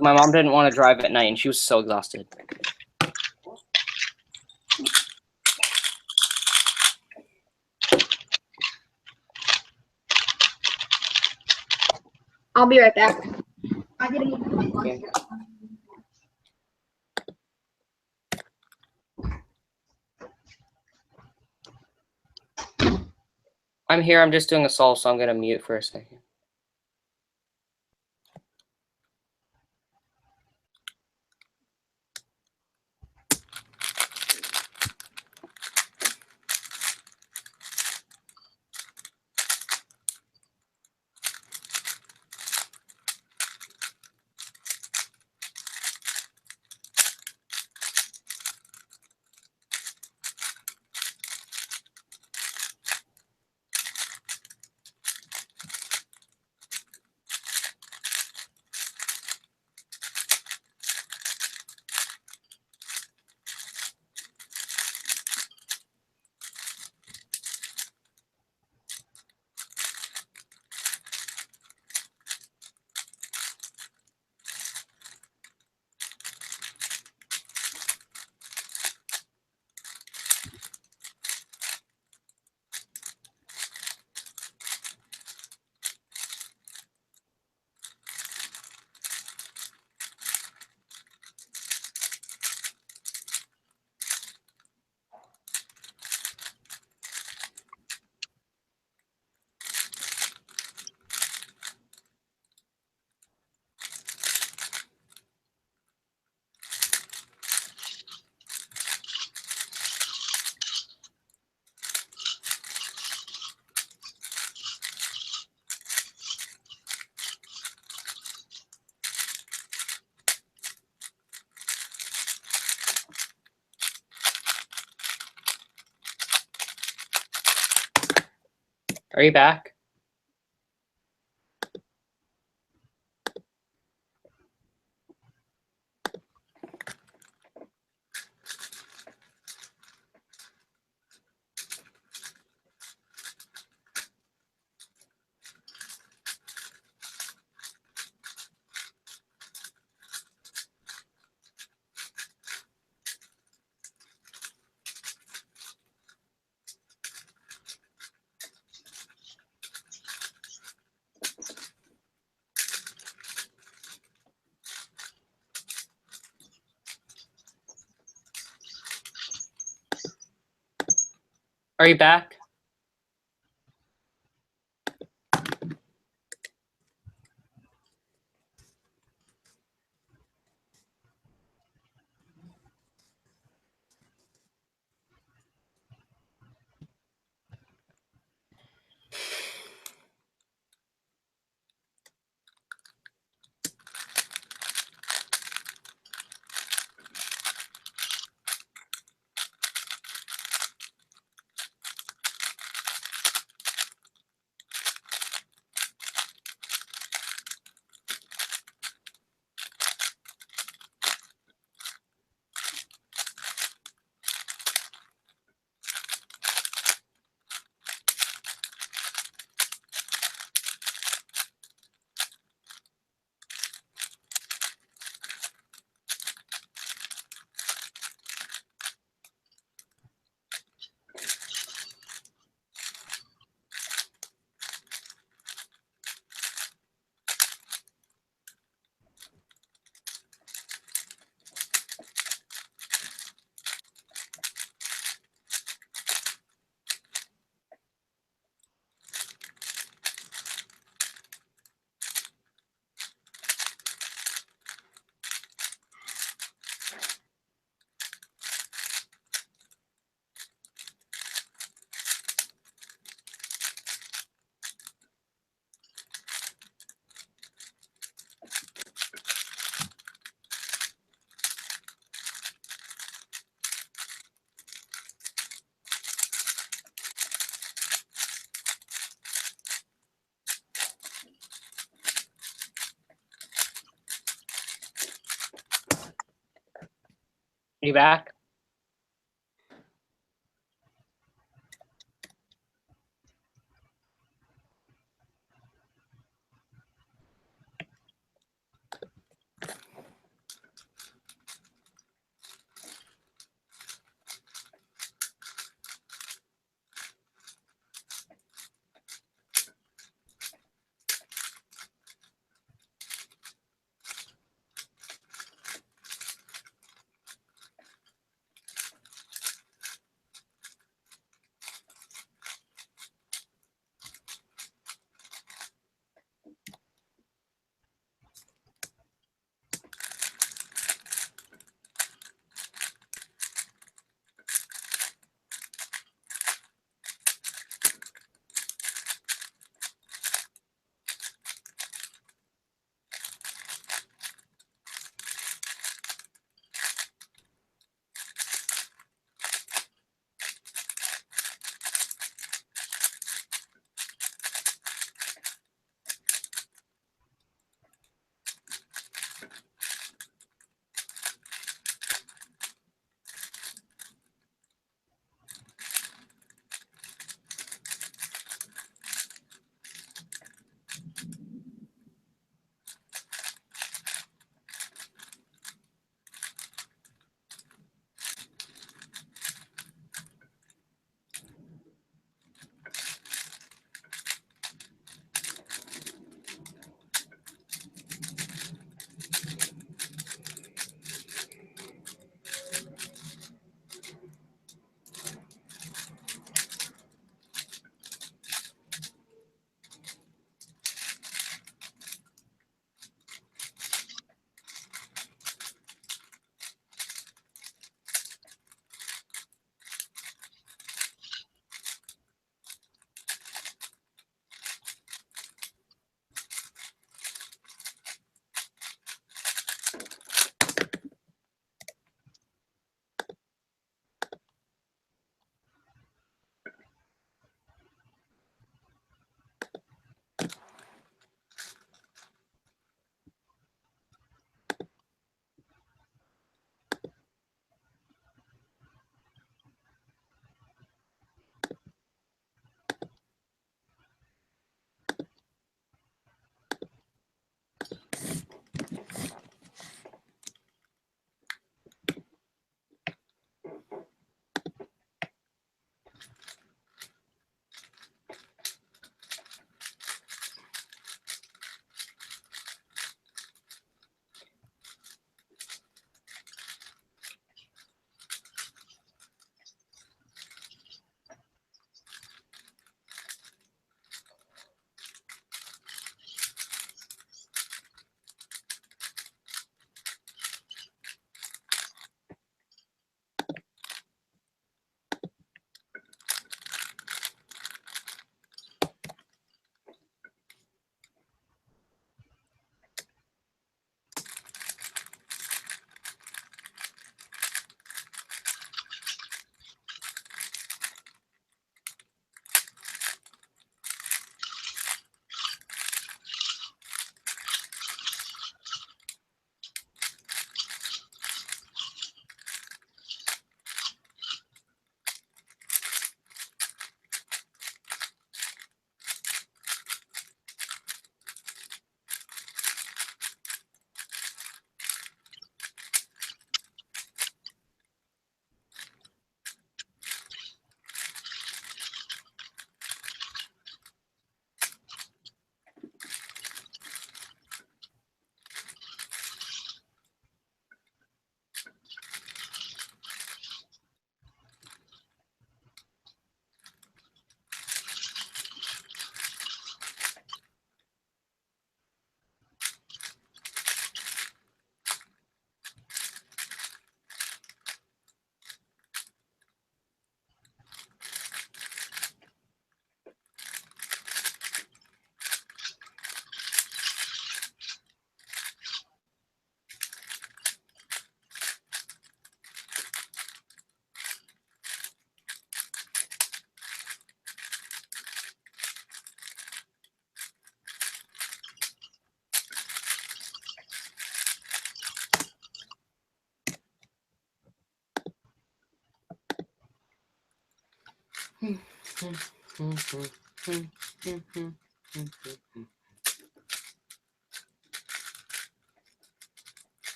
S1: My mom didn't want to drive at night, and she was so exhausted.
S2: I'll be right back. I'm gonna eat my lunch.
S1: Okay. I'm here. I'm just doing a solve, so I'm gonna mute for a second. Are you back? Are you back? Are you back?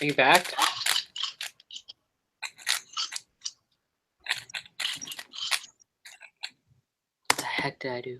S1: Are you back? What the heck did I do?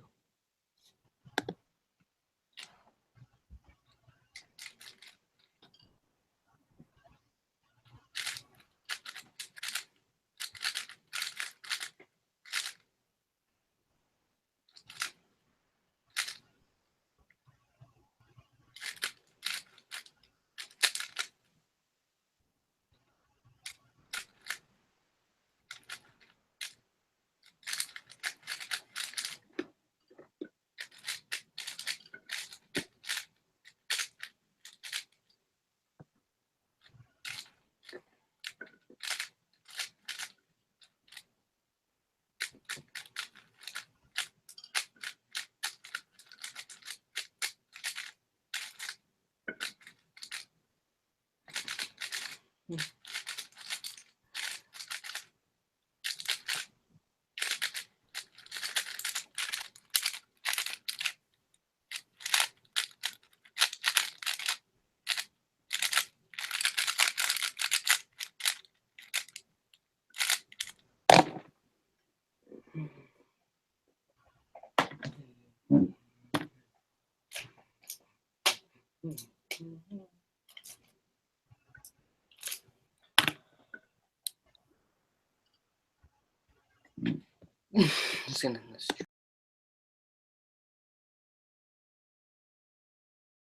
S1: Just gonna end this stream.